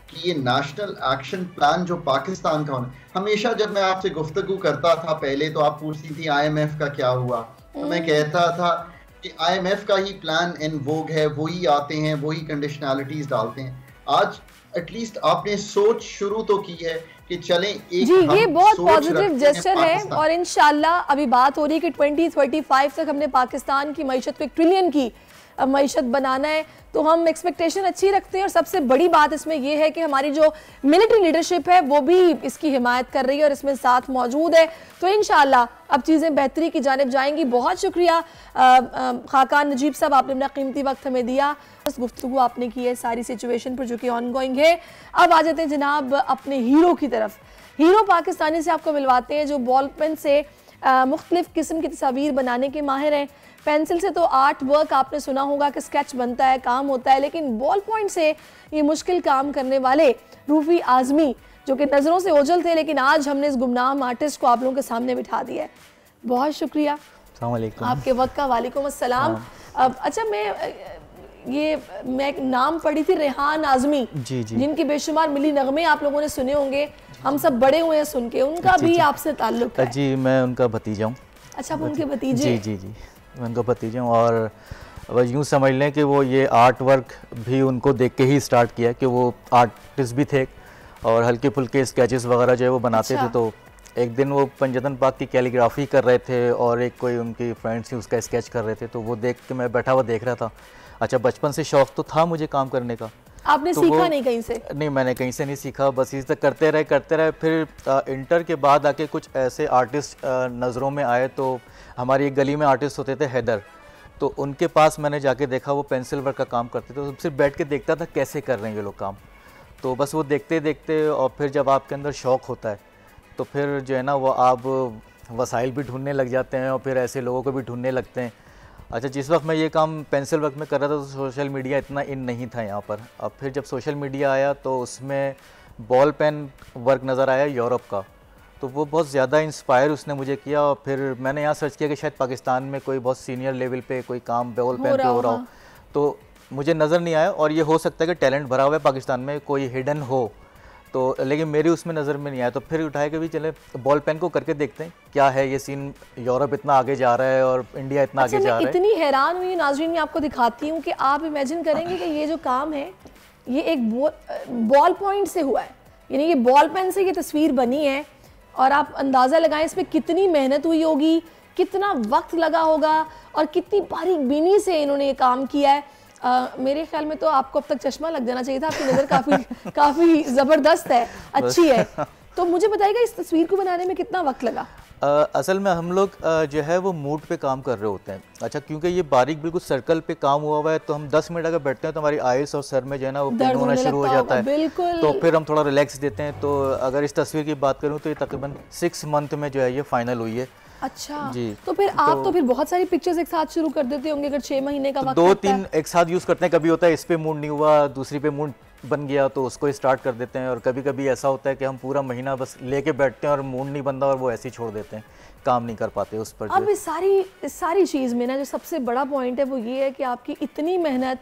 कि ये नेशनल एक्शन प्लान जो पाकिस्तान का होना, हमेशा जब मैं आपसे गुफ्तगू करता था पहले तो आप पूछती थी IMF का क्या हुआ, तो मैं कहता था कि IMF का ही प्लान इन वोग है, वही आते हैं, वही कंडीशनैलिटीज डालते हैं। आज एटलीस्ट आपने सोच शुरू तो की है कि चलें एक
जी, ये बहुत पॉजिटिव जेस्चर है
पाकिस्तान।
और इंशाल्लाह अभी बात हो रही है कि 2035 तक हमने पाकिस्तान की मईशत को 1 ट्रिलियन की मईशत बनाना है, तो हम एक्सपेक्टेशन अच्छी रखते हैं। और सबसे बड़ी बात इसमें यह है कि हमारी जो मिलिट्री लीडरशिप है वो भी इसकी हिमायत कर रही है और इसमें साथ मौजूद है, तो इंशाल्लाह अब चीज़ें बेहतरी की जानिब जाएंगी। बहुत शुक्रिया खाकान नजीब साहब, आपने अपना कीमती वक्त हमें दिया, बस गुफ्तगू आपने की है सारी सिचुएशन पर जो कि ऑन गोइंग है। अब आ जाते हैं जनाब अपने हीरो की तरफ। हीरो पाकिस्तानी से आपको मिलवाते हैं जो बॉल पेन से मुख्तलिफ किस्म की तस्वीर बनाने के माहिर हैं। पेंसिल से तो आर्ट वर्क आपने सुना होगा कि स्केच बनता है, काम होता है, लेकिन बॉल पॉइंट से ये मुश्किल काम करने वाले रूफी आज़मी जो कि नज़रों से ओझल थे, लेकिन आज हमने इस गुमनाम आर्टिस्ट को आप लोगों के सामने बिठा दिया है। बहुत शुक्रिया आपके वक्त का। वालेकुम अस्सलाम। अच्छा, मैं एक नाम पढ़ी थी, रेहान आज़मी, जिनकी बेशुमार मिली नगमे आप लोगों ने सुने होंगे, हम सब बड़े हुए हैं सुन के, उनका भी आपसे ताल्लुक है?
जी, मैं उनका भतीजा हूँ।
अच्छा, आप उनके भतीजे?
जी, मैं उनका भतीजा हूँ। और बस यूँ समझ लें कि वो ये आर्ट वर्क भी उनको देख के ही स्टार्ट किया, कि वो आर्टिस्ट भी थे और हल्के फुल्के स्केचेस वगैरह जो है वो बनाते थे। तो एक दिन वो पंजतन पाक की कैलीग्राफी कर रहे थे और एक कोई उनकी फ्रेंड्स थी उसका स्केच कर रहे थे, तो वो देख के मैं बैठा हुआ देख रहा था। अच्छा, बचपन से शौक़ तो था मुझे काम करने का।
आपने सीखा नहीं कहीं से?
नहीं, मैंने कहीं से नहीं सीखा, बस इसी तक करते रहे। फिर इंटर के बाद आके कुछ ऐसे आर्टिस्ट नज़रों में आए, तो हमारी एक गली में आर्टिस्ट होते थे हैदर, तो उनके पास मैंने जाके देखा, वो पेंसिल वर्क का काम करते थे। तो सिर्फ बैठ के देखता था कैसे कर रहे हैं ये लोग काम, तो बस वो देखते देखते, और फिर जब आपके अंदर शौक़ होता है तो फिर जो है ना वो आप वसाइल भी ढूंढने लग जाते हैं और फिर ऐसे लोगों को भी ढूंढने लगते हैं। अच्छा, जिस वक्त मैं ये काम पेंसिल वर्क में कर रहा था तो सोशल मीडिया इतना इन नहीं था यहाँ पर। अब फिर जब सोशल मीडिया आया तो उसमें बॉल पेन वर्क नज़र आया यूरोप का, तो वो बहुत ज़्यादा इंस्पायर उसने मुझे किया। और फिर मैंने यहाँ सर्च किया कि शायद पाकिस्तान में कोई बहुत सीनियर लेवल पे कोई काम बॉल पेन पे हो रहा हो, तो मुझे नज़र नहीं आया। और ये हो सकता है कि टैलेंट भरा हुआ है पाकिस्तान में, कोई हिडन हो, तो लेकिन मेरी उसमें नज़र में नहीं आया। तो फिर उठाया कि भी चले बॉल पेन को करके देखते हैं क्या है ये सीन, यूरोप इतना आगे जा रहा है और इंडिया इतना आगे जा रहा है।
इतनी हैरान हुई नाज़रीन, मैं आपको दिखाती हूँ कि आप इमेजिन करेंगे कि ये जो काम है ये एक बॉल पॉइंट से हुआ है, यानी ये बॉल पेन से ये तस्वीर बनी है। और आप अंदाज़ा लगाएं इसमें कितनी मेहनत हुई होगी, कितना वक्त लगा होगा और कितनी बारीक बीनी से इन्होंने ये काम किया है। मेरे ख्याल में तो आपको अब तक चश्मा लग जाना चाहिए था, आपकी नज़र काफ़ी ज़बरदस्त है, अच्छी है। तो मुझे बताइएगा इस तस्वीर को बनाने में कितना वक्त लगा?
असल में हम लोग जो है वो मूड पे काम कर रहे होते हैं। अच्छा, क्योंकि ये बारीक बिल्कुल सर्कल पे काम हुआ है, तो हम 10 मिनट अगर बैठते हैं तो हमारी आइस और सर में जो है ना वो पेन होना शुरू हो जाता है, तो फिर हम थोड़ा रिलैक्स देते हैं। तो अगर इस तस्वीर की बात करूँ तो ये तकरीबन 6 मंथ में जो है ये फाइनल हुई है।
अच्छा जी, तो फिर आप तो फिर बहुत सारी पिक्चर्स एक साथ शुरू कर देते होंगे अगर 6 महीने का वक्त?
2-3 एक साथ यूज़ करते हैं। कभी होता है इस पे मूड नहीं हुआ, दूसरी पे मूड बन गया तो उसको स्टार्ट कर देते हैं। और कभी कभी ऐसा होता है कि हम पूरा महीना बस लेके बैठते हैं और मूड नहीं बनता और वो ऐसे ही छोड़ देते हैं, काम नहीं कर पाते उस पर।
अब इस सारी चीज़ में ना जो सबसे बड़ा पॉइंट है वो ये है कि आपकी इतनी मेहनत,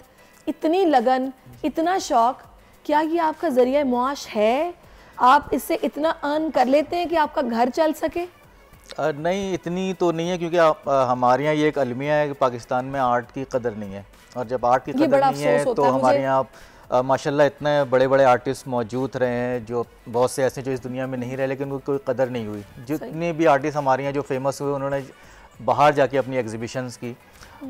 इतनी लगन, इतना शौक़, क्या ये आपका ज़रिया मुआश है? आप इससे इतना अर्न कर लेते हैं कि आपका घर चल सके?
नहीं, इतनी तो नहीं है, क्योंकि हमारे यहाँ ये एक अलमिया है कि पाकिस्तान में आर्ट की कदर नहीं है। और जब आर्ट की कदर नहीं है तो हमारे यहाँ माशाल्लाह इतने बड़े बड़े आर्टिस्ट मौजूद रहे हैं, जो बहुत से ऐसे जो इस दुनिया में नहीं रहे, लेकिन उनको कोई कदर नहीं हुई। जितने भी आर्टिस्ट हमारे यहाँ जो फेमस हुए उन्होंने बाहर जाके अपनी एग्जीबिशंस की,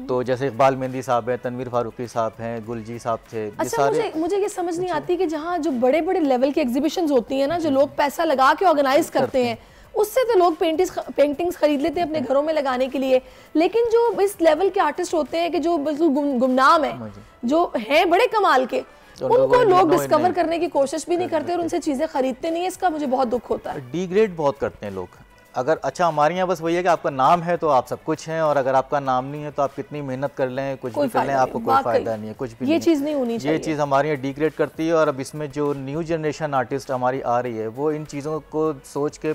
तो जैसे इकबाल मेहंदी साहब हैं, तनवीर फारूकी साहब हैं, गुलजी साहब थे।
अच्छा, मुझे ये समझ नहीं आती कि जहाँ जो बड़े बड़े लेवल की एग्जीबिशंस होती हैं ना, जो लोग पैसा लगा के ऑर्गेनाइज करते हैं, उससे तो लोग पेंटिंग्स खरीद लेते हैं अपने घरों में लगाने के लिए, लेकिन जो इस लेवल के आर्टिस्ट होते हैं कि जो बिल्कुल गुमनाम है, जो हैं बड़े कमाल के, उनको लोग डिस्कवर करने की कोशिश भी नहीं करते और उनसे चीज़ें खरीदते नहीं है। इसका मुझे बहुत दुख होता है।
डिग्रेड बहुत करते हैं लोग। अगर अच्छा, हमारे यहाँ बस वही है कि आपका नाम है तो आप सब कुछ हैं, और अगर आपका नाम नहीं है तो आप कितनी मेहनत कर लें, कुछ भी कर लें, आपको कोई फ़ायदा नहीं है, कुछ भी।
ये चीज़ नहीं होनी चाहिए।
ये चीज़ हमारे यहाँ डिग्रेड करती है। और अब इसमें जो न्यू जनरेशन आर्टिस्ट हमारी आ रही है वो इन चीज़ों को सोच के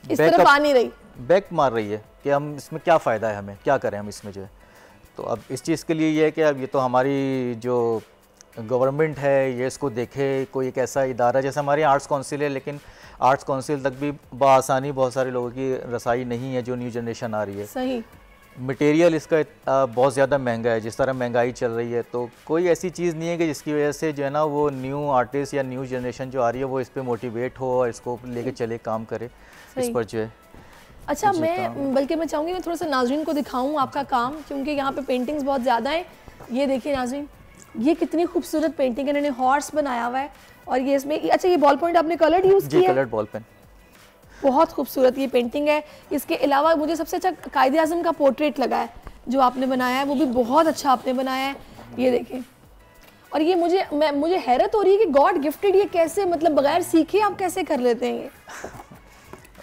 इस तरफ आ नहीं रही,
बैक मार रही है कि हम इसमें क्या फ़ायदा है, हमें क्या करें हम इसमें जो है। तो अब इस चीज़ के लिए ये है कि अब ये तो हमारी जो गवर्नमेंट है ये इसको देखे, कोई एक ऐसा इदारा, जैसे हमारे आर्ट्स काउंसिल है, लेकिन आर्ट्स काउंसिल तक भी बआसानी बहुत सारे लोगों की रसाई नहीं है जो न्यू जनरेशन आ रही है।
सही।
मटेरियल इसका बहुत ज़्यादा महंगा है, जिस तरह महंगाई चल रही है, तो कोई ऐसी चीज़ नहीं है कि जिसकी वजह से जो है ना वो न्यू आर्टिस्ट या न्यू जनरेशन जो आ रही है वो इस पे मोटिवेट हो और इसको लेके चले, काम करे इस पर जो है।
अच्छा, बल्कि मैं चाहूँगी मैं थोड़ा सा नाजरीन को दिखाऊँ आपका काम, क्योंकि यहाँ पे पेंटिंग्स बहुत ज़्यादा है। ये देखिए नाजरीन, ये कितनी खूबसूरत पेंटिंग है, इन्होंने हॉर्स बनाया हुआ है और ये इसमें, अच्छा ये बॉल पॉइंट आपने कलर्ड यूज़ किया है?
कलर्ड बॉल पेन,
बहुत खूबसूरत ये पेंटिंग है। इसके अलावा मुझे सबसे अच्छा कायदे आज़म का पोर्ट्रेट लगा है जो आपने बनाया है, वो भी बहुत अच्छा आपने बनाया है। ये देखें, और ये मुझे हैरत हो रही है कि गॉड गिफ्टेड, ये कैसे, मतलब बगैर सीखे आप कैसे कर लेते हैं ये?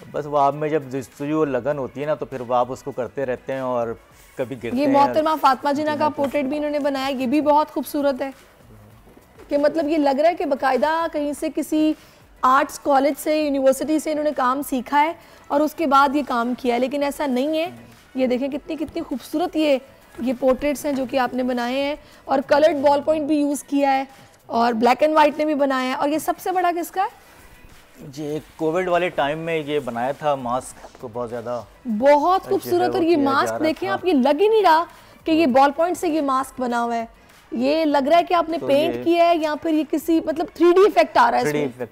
बस वो आप में जब जो लगन होती है ना तो फिर वो आप उसको करते रहते हैं और कभी गिरते हैं।
ये मोहतरमा फातिमा जिन्ना का पोर्ट्रेट भी इन्होंने बनाया, ये भी बहुत खूबसूरत है कि मतलब ये लग रहा है कि बाकायदा कहीं से किसी आर्ट्स कॉलेज से, यूनिवर्सिटी से इन्होंने काम सीखा है और उसके बाद ये काम किया है, लेकिन ऐसा नहीं है। ये देखें कितनी खूबसूरत ये पोर्ट्रेट्स हैं जो कि आपने बनाए हैं, और कलर्ड बॉल पॉइंट भी यूज़ किया है और ब्लैक एंड वाइट ने भी बनाया है। और ये सबसे बड़ा किसका है?
जी, कोविड वाले टाइम में ये बनाया था, मास्क को बहुत ज़्यादा,
बहुत खूबसूरत। और ये मास्क देखें आप, ये लग ही नहीं रहा कि ये बॉल पॉइंट से ये मास्क बना हुआ है, ये लग रहा है कि आपने पेंट किया है या फिर ये किसी मतलब 3D इफेक्ट आ रहा है इसमें।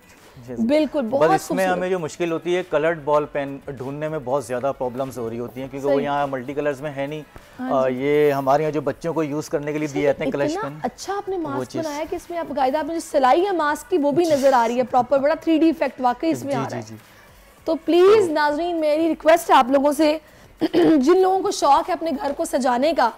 बिल्कुल, बहुत
बस इसमें हमें जो मुश्किल होती है कलर्ड बॉल पेन ढूंढने में बहुत ज़्यादा प्रॉब्लम्स हो रही होती हैं, क्योंकि वो यहाँ मल्टी कलर्स में है नहीं। ये हमारे यहाँ जो बच्चों को यूज़ करने के लिए दिए जाते हैं कलर्स पेन।
अच्छा आपने मास्क बनाया कि इसमें आप बाकायदा आपने जो सिलाई है मास्क की वो भी नजर आ रही है प्रॉपर, बड़ा 3D इफेक्ट वाकई इसमें आ रहा है। तो प्लीज़ नाजरीन, मेरी रिक्वेस्ट है आप लोगों से, जिन लोगों को शौक है अपने घर को सजाने का,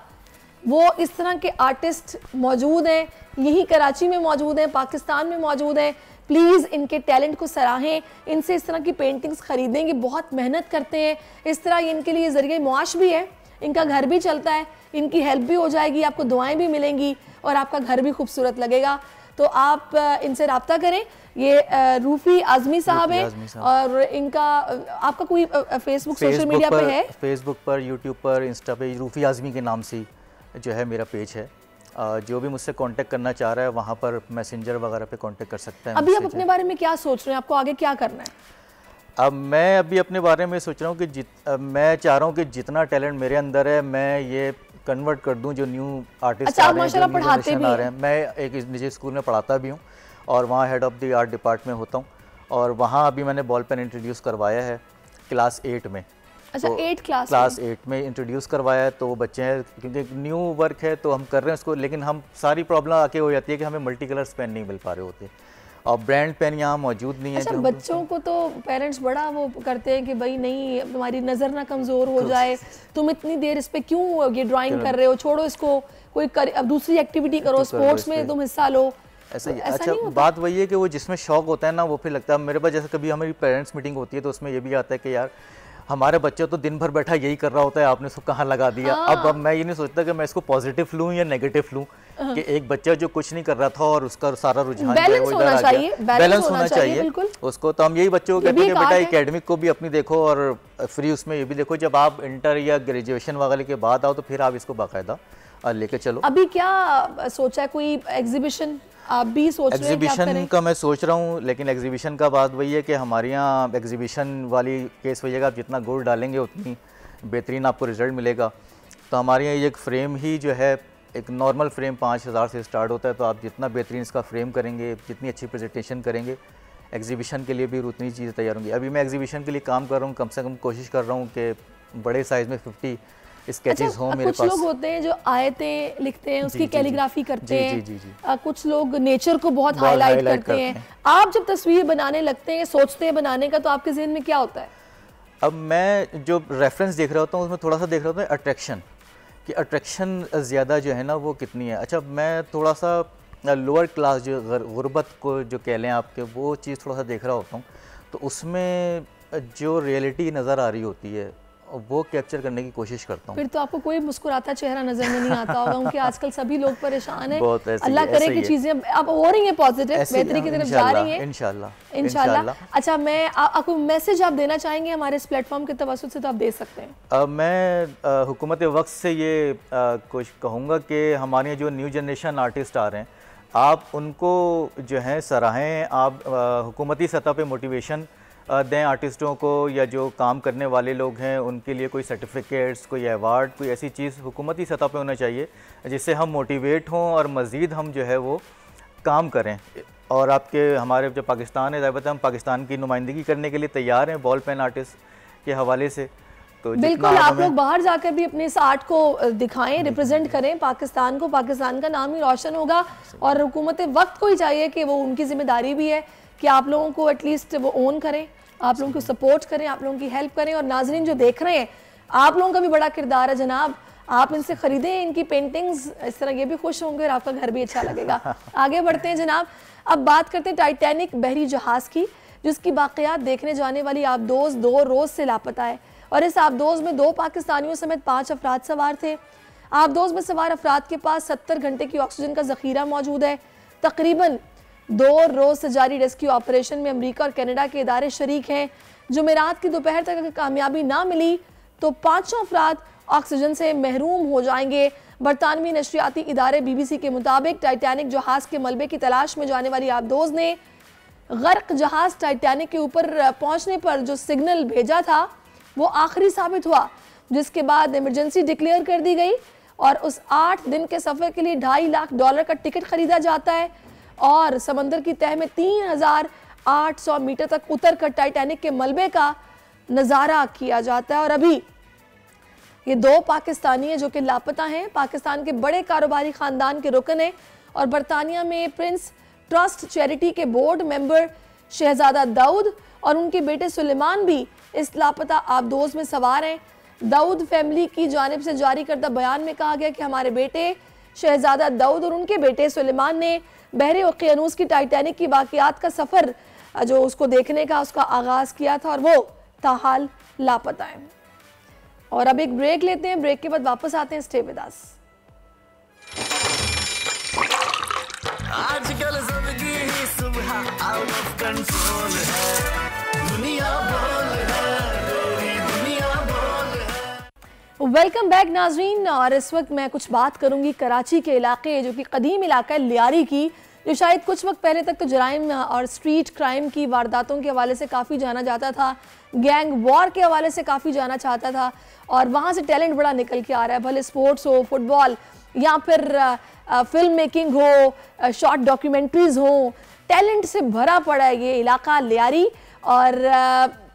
वो इस तरह के आर्टिस्ट मौजूद हैं, यही कराची में मौजूद हैं, पाकिस्तान में मौजूद हैं। प्लीज़ इनके टैलेंट को सराहें, इनसे इस तरह की पेंटिंग्स खरीदें, ये बहुत मेहनत करते हैं। इस तरह इनके लिए ज़रिए मुआश भी है, इनका घर भी चलता है, इनकी हेल्प भी हो जाएगी, आपको दुआएं भी मिलेंगी और आपका घर भी खूबसूरत लगेगा। तो आप इनसे रब्ता करें। ये रूफी आज़मी साहब हैं और इनका आपका कोई फेसबुक सोशल मीडिया पे है?
फेसबुक पर, यूट्यूब पर, इंस्टा पे रूफी आज़मी के नाम से जो है मेरा पेज है। जो भी मुझसे कांटेक्ट करना चाह रहा है वहाँ पर मैसेंजर वगैरह पे कांटेक्ट कर सकते हैं।
अभी आप अपने बारे में क्या सोच रहे हैं, आपको आगे क्या करना है?
अब मैं अभी अपने बारे में सोच रहा हूँ कि मैं चाह रहा हूँ कि जितना टैलेंट मेरे अंदर है मैं ये कन्वर्ट कर दूँ जो न्यू आर्टिस्ट
अच्छा,
आ रहे हैं,
माशाल्लाह पढ़ाते भी
हैं। मैं एक निजी स्कूल में पढ़ाता भी हूँ और वहाँ head of the art department होता हूँ, और वहाँ अभी मैंने बॉल पेन इंट्रोड्यूस करवाया है क्लास 8 में।
अच्छा, 8
क्लास 8 में इंट्रोड्यूस करवाया है। तो वो बच्चे हैं, क्योंकि न्यू वर्क है तो हम कर रहे हैं उसको, लेकिन हम सारी प्रॉब्लम आके हो जाती है कि हमें मल्टी कलर्स पेन नहीं मिल पा रहे होते और ब्रांड पेन यहाँ मौजूद नहीं है।
अच्छा, बच्चों को तो पेरेंट्स बड़ा वो करते हैं कि भाई नहीं, तुम्हारी नज़र ना कमज़ोर हो जाए, तुम इतनी देर इस पर क्यों ये ड्राइंग कर रहे हो, छोड़ो इसको, कोई अब दूसरी एक्टिविटी करो, स्पोर्ट्स में तुम हिस्सा लो।
ऐसा ही। अच्छा, बात वही है कि वो जिसमें शौक होता है ना वो फिर लगता है मेरे पास, जैसे कभी हमारी पेरेंट्स मीटिंग होती है तो उसमें ये भी आता है कि यार हमारे बच्चे तो दिन भर बैठा यही कर रहा होता है, आपने उसको कहाँ लगा दिया। अब मैं ये नहीं सोचता कि मैं इसको पॉजिटिव लूँ या नेगेटिव लूँ, कि एक बच्चा जो कुछ नहीं कर रहा था और उसका सारा रुझान
बैलेंस होना चाहिए
उसको। तो हम यही बच्चों को कहते हैं कि बेटा एकेडमिक को भी अपनी देखो और फ्री उसमें ये भी देखो, जब आप इंटर या ग्रेजुएशन वगैरह के बाद आओ तो फिर आप इसको बाकायदा लेके चलो।
अभी क्या सोचा है, कोई एग्जीबिशन आप भी सोच रहे हैं?
एग्जीबिशन का मैं सोच रहा हूँ, लेकिन एग्जीबिशन का बात वही है कि हमारे यहाँ एग्जीबिशन वाली केस वही है, आप जितना गोल्ड डालेंगे उतनी बेहतरीन आपको रिजल्ट मिलेगा। तो हमारे यहाँ एक फ्रेम ही जो है, एक नॉर्मल फ्रेम 5000 से स्टार्ट होता है, तो आप जितना बेहतरीन इसका फ्रेम करेंगे, जितनी अच्छी प्रेजेंटेशन करेंगे, एग्जीबिशन के लिए भी उतनी चीज़ें तैयार होंगी। अभी मैं एग्जीबिशन के लिए काम कर रहा हूँ, कम से कम कोशिश कर रहा हूँ कि बड़े साइज़ में 50 स्केचेस हो मेरे पास।
कुछ लोग होते हैं जो आयतें लिखते हैं, उसकी कैलीग्राफी करते हैं, कुछ लोग नेचर को बहुत हाईलाइट करते हैं। आप जब तस्वीर बनाने लगते हैं, सोचते हैं बनाने का, तो आपके ज़हन में क्या होता है?
अब मैं जो रेफरेंस देख रहा होता हूँ उसमें थोड़ा सा देख रहा होता है अट्रैक्शन, कि अट्रैक्शन ज़्यादा जो है ना वो कितनी है। अच्छा, मैं थोड़ा सा लोअर क्लास जो गुर्बत को जो कह लें आपके, वो चीज़ थोड़ा सा देख रहा होता हूँ, तो उसमें जो रियलिटी नज़र आ रही होती है वो कैप्चर करने की कोशिश करता हूँ।
फिर तो आपको कोई मुस्कुराता चेहरा नजर में नहीं आता होगा, क्योंकि आजकल सभी लोग परेशान हैं।
बहुत
अल्लाह करे कि चीजें अब हो रही हैं पॉजिटिव, बेहतरी की तरफ जा रही हैं इंशाल्लाह। अच्छा, मैं आपको मैसेज आप देना चाहेंगे हमारे इस प्लेटफॉर्म के तवज्जुह से, तो आप दे सकते हैं।
मैं हुकूमत वक्त से ये कुछ कहूँगा कि हमारे जो न्यू जनरेशन आर्टिस्ट आ रहे हैं, आप उनको जो है सराहें, आप हुकूमती सतह पे मोटिवेशन दें आर्टिस्टों को, या जो काम करने वाले लोग हैं उनके लिए कोई सर्टिफिकेट्स, कोई अवार्ड, कोई ऐसी चीज़ हुकूमती सतह पे होना चाहिए जिससे हम मोटिवेट हों और मज़ीद हम जो है वो काम करें। और आपके हमारे जो पाकिस्तान है, ज़ाहिर हम पाकिस्तान की नुमाइंदगी करने के लिए तैयार हैं बॉल पेन आर्टिस्ट के हवाले से। तो
बिल्कुल, आप लोग बाहर जाकर भी अपने इस आर्ट को दिखाएं, रिप्रेजेंट करें पाकिस्तान को, पाकिस्तान का नाम ही रोशन होगा। और हुकूमत वक्त को ही चाहिए कि वो, उनकी जिम्मेदारी भी है कि आप लोगों को एटलीस्ट वो ओन करें, आप लोगों को सपोर्ट करें, आप लोगों की हेल्प करें। और नाजरीन जो देख रहे हैं, आप लोगों का भी बड़ा किरदार है जनाब, आप इनसे खरीदें इनकी पेंटिंग्स, इस तरह ये भी खुश होंगे और आपका घर भी अच्छा लगेगा। आगे बढ़ते हैं जनाब, अब बात करते हैं टाइटैनिक बहरी जहाज़ की, जिसकी बाक़ियात देखने जाने वाली आबदोज़ 2 रोज़ से लापता है। और इस आबदोज़ में 2 पाकिस्तानियों समेत 5 अफराद सवार थे। आबदोज़ में सवार अफराद के पास 70 घंटे की ऑक्सीजन का ज़ख़ीरा मौजूद है। तकरीबन 2 रोज़ से जारी रेस्क्यू ऑपरेशन में अमेरिका और कनाडा के इदारे शरीक हैं। जुमेरात की दोपहर तक अगर कामयाबी ना मिली तो 5 ऑफराद ऑक्सीजन से महरूम हो जाएंगे। बरतानवी नशरियाती इदारे BBC के मुताबिक टाइटैनिक जहाज़ के मलबे की तलाश में जाने वाली आबदोज़ ने गर्क जहाज़ टाइटैनिक के ऊपर पहुंचने पर जो सिग्नल भेजा था वो आखिरी साबित हुआ, जिसके बाद इमरजेंसी डिक्लेयर कर दी गई और उस 8 दिन के सफ़र के लिए $2.5 लाख का टिकट खरीदा जाता है और समंदर की तह में 3800 मीटर तक उतर कर टाइटैनिक के मलबे का नज़ारा किया जाता है। और अभी ये 2 पाकिस्तानी हैं जो कि लापता हैं, पाकिस्तान के बड़े कारोबारी ख़ानदान के रुकन हैं और बरतानिया में प्रिंस ट्रस्ट चैरिटी के बोर्ड मेंबर शहजादा दाऊद और उनके बेटे सुलेमान भी इस लापता आबदोज़ में सवार हैं। दाऊद फैमिली की जानिब से जारी करदा बयान में कहा गया कि हमारे बेटे शहजादा दाऊद और उनके बेटे सुलेमान ने बहरे ओकियानूस की टाइटैनिक की वाक़ियात का सफ़र जो उसको देखने का उसका आगाज़ किया था और वो ताहाल लापता है। और अब एक ब्रेक लेते हैं, ब्रेक के बाद वापस आते हैं। Stay with us.
आजकल ज़िंदगी ही सुबह आउट ऑफ कंट्रोल है, दुनिया बोल है, दुनिया बोल है।
वेलकम बैक नाजरीन, और इस वक्त मैं कुछ बात करूंगी कराची के इलाके जो कि कदीम इलाका है लियारी की, जो शायद कुछ वक्त पहले तक तो जराइम और स्ट्रीट क्राइम की वारदातों के हवाले से काफ़ी जाना जाता था, गैंग वॉर के हवाले से काफ़ी जाना चाहता था और वहाँ से टैलेंट बड़ा निकल के आ रहा है, भले स्पोर्ट्स हो, फुटबॉल या फिर फिल्म मेकिंग हो, शॉर्ट डॉक्यूमेंट्रीज़ हो, टैलेंट से भरा पड़ा है ये इलाका लियारी। और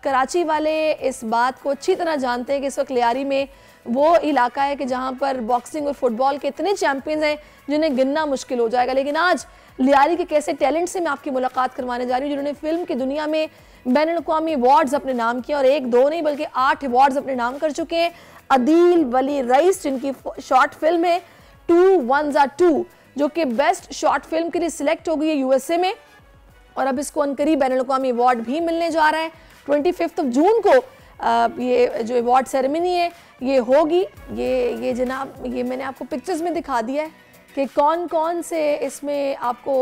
कराची वाले इस बात को अच्छी तरह जानते हैं कि इस वक्त लियारी में वो इलाका है कि जहाँ पर बॉक्सिंग और फुटबॉल के इतने चैंपियंस हैं जिन्हें गिनना मुश्किल हो जाएगा। लेकिन आज लियारी के कैसे टैलेंट से मैं आपकी मुलाकात करवाने जा रही हूँ जिन्होंने फिल्म की दुनिया में बैनुल-अक़वामी अवार्ड्स अपने नाम किए और 1-2 नहीं बल्कि 8 अवार्ड्स अपने नाम कर चुके हैं। अदील वली रईस, जिनकी शॉर्ट फिल्म है 2 1 2 जो कि बेस्ट शॉर्ट फिल्म के लिए सिलेक्ट हो गई है USA में और अब इसको अनकरीब बैनुल-अक़वामी अवार्ड भी मिलने जा रहा है। 25 जून को ये जो अवार्ड सेरेमनी है ये होगी। ये जनाब, ये मैंने आपको पिक्चर्स में दिखा दिया है कि कौन कौन से इसमें आपको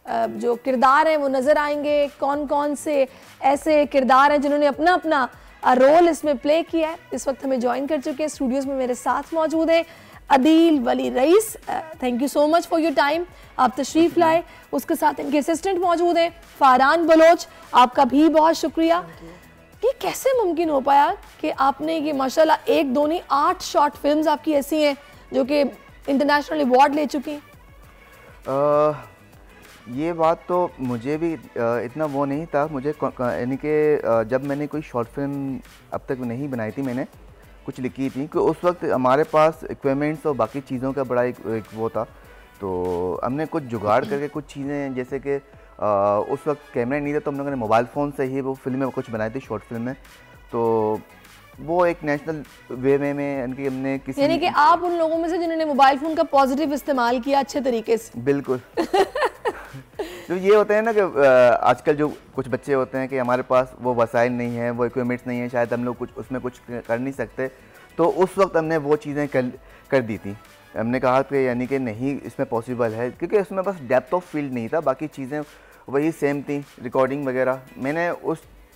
जो किरदार हैं वो नज़र आएंगे, कौन कौन से ऐसे किरदार हैं जिन्होंने अपना अपना रोल इसमें प्ले किया है। इस वक्त हमें ज्वाइन कर चुके हैं, स्टूडियोज़ में मेरे साथ मौजूद हैं Adeel Wali Rais. Thank you so much for your time, आप तशरीफ़ लाए। उसके साथ इनके असिस्टेंट मौजूद हैं फ़ारान बलोच, आपका भी बहुत शुक्रिया। ये कैसे मुमकिन हो पाया कि आपने ये माशाल्लाह 1-2 नहीं 8 शॉर्ट फिल्म्स आपकी ऐसी हैं जो कि इंटरनेशनल अवार्ड ले चुकी हैं?
ये बात तो मुझे भी इतना वो नहीं था, मुझे यानी कि जब मैंने कोई शॉर्ट फिल्म अब तक नहीं बनाई थी, मैंने कुछ लिखी थी कि उस वक्त हमारे पास इक्विपमेंट्स और बाकी चीज़ों का बड़ा एक वो था, तो हमने कुछ जुगाड़ करके कुछ चीज़ें, जैसे कि उस वक्त कैमरा नहीं था तो हम लोगों ने मोबाइल फ़ोन से ही वो फिल्में कुछ बनाई थी शॉर्ट फिल्में। तो वो एक नेशनल वे में इनकी हमने किसी,
यानी कि आप उन लोगों में से जिन्होंने मोबाइल फ़ोन का पॉजिटिव इस्तेमाल किया अच्छे तरीके से।
बिल्कुल। तो ये होता है ना कि आजकल जो कुछ बच्चे होते हैं कि हमारे पास वो वसाइल नहीं है, वो इक्विपमेंट्स नहीं है, शायद हम लोग कुछ उसमें कुछ कर नहीं सकते, तो उस वक्त हमने वो चीज़ें कर दी थी। हमने कहा कि यानी कि नहीं इसमें पॉसिबल है, क्योंकि उसमें बस डेप्थ ऑफ फील्ड नहीं था, बाकी चीज़ें वही सेम थी, रिकॉर्डिंग वगैरह। मैंने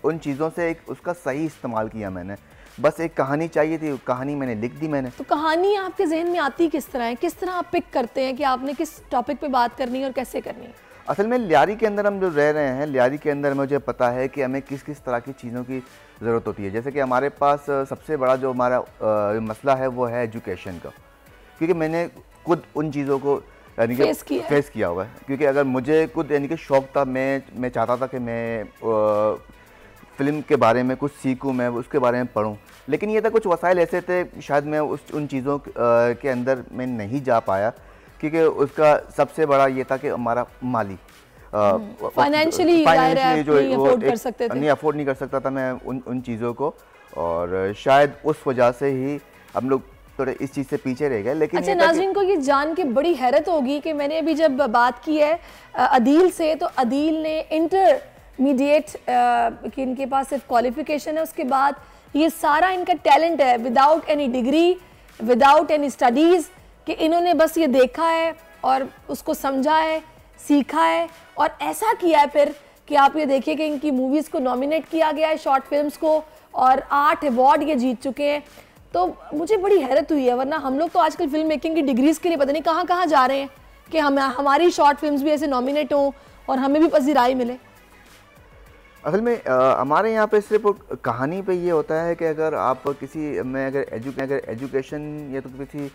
उन चीज़ों से एक उसका सही इस्तेमाल किया। मैंने बस एक कहानी चाहिए थी, कहानी मैंने लिख दी मैंने।
तो कहानी आपके जहन में आती किस तरह है, किस तरह आप पिक करते हैं कि आपने किस टॉपिक पे बात करनी है और कैसे करनी है?
असल में लियारी के अंदर हम जो रह रहे हैं, लियारी के अंदर मुझे पता है कि हमें किस किस तरह की चीज़ों की ज़रूरत होती है। जैसे कि हमारे पास सबसे बड़ा जो हमारा मसला है वो है एजुकेशन का, क्योंकि मैंने खुद उन चीज़ों को यानी कि फेस किया हुआ है। क्योंकि अगर मुझे खुद यानी कि शौक़ था, मैं चाहता था कि मैं फ़िल्म के बारे में कुछ सीखूं, मैं उसके बारे में पढूं, लेकिन ये था कुछ वसाइल ऐसे थे, शायद मैं उन चीज़ों के अंदर मैं नहीं जा पाया, क्योंकि उसका सबसे बड़ा ये था कि हमारा माली
फाइनेंशियली जो अफोर्ड कर सकते थे,
नहीं अफोर्ड नहीं कर सकता था मैं उन चीज़ों को, और शायद उस वजह से ही हम लोग थोड़े इस चीज़ से पीछे रह गए। लेकिन
अच्छा, नाज़रीन को ये जान के बड़ी हैरत होगी कि मैंने अभी जब बात की है अदील से, तो अदील ने इंटरमीडिएट कि इनके पास सिर्फ क्वालिफिकेशन है, उसके बाद ये सारा इनका टैलेंट है, without any degree, without any studies, कि इन्होंने बस ये देखा है और उसको समझा है, सीखा है और ऐसा किया है फिर कि आप ये देखिए कि इनकी मूवीज़ को नॉमिनेट किया गया है, शॉर्ट फिल्म्स को, और 8 अवार्ड ये जीत चुके हैं। तो मुझे बड़ी हैरत हुई है, वरना हम लोग तो आजकल फिल्म मेकिंग की डिग्रीज़ के लिए पता नहीं कहाँ कहाँ जा रहे हैं कि हमारी शॉर्ट फिल्म्स भी ऐसे नॉमिनेट हों और हमें भी पजीराई मिले।
असल में हमारे यहाँ पे सिर्फ कहानी पे ये होता है कि अगर आप किसी में अगर एजुकेशन या तो किसी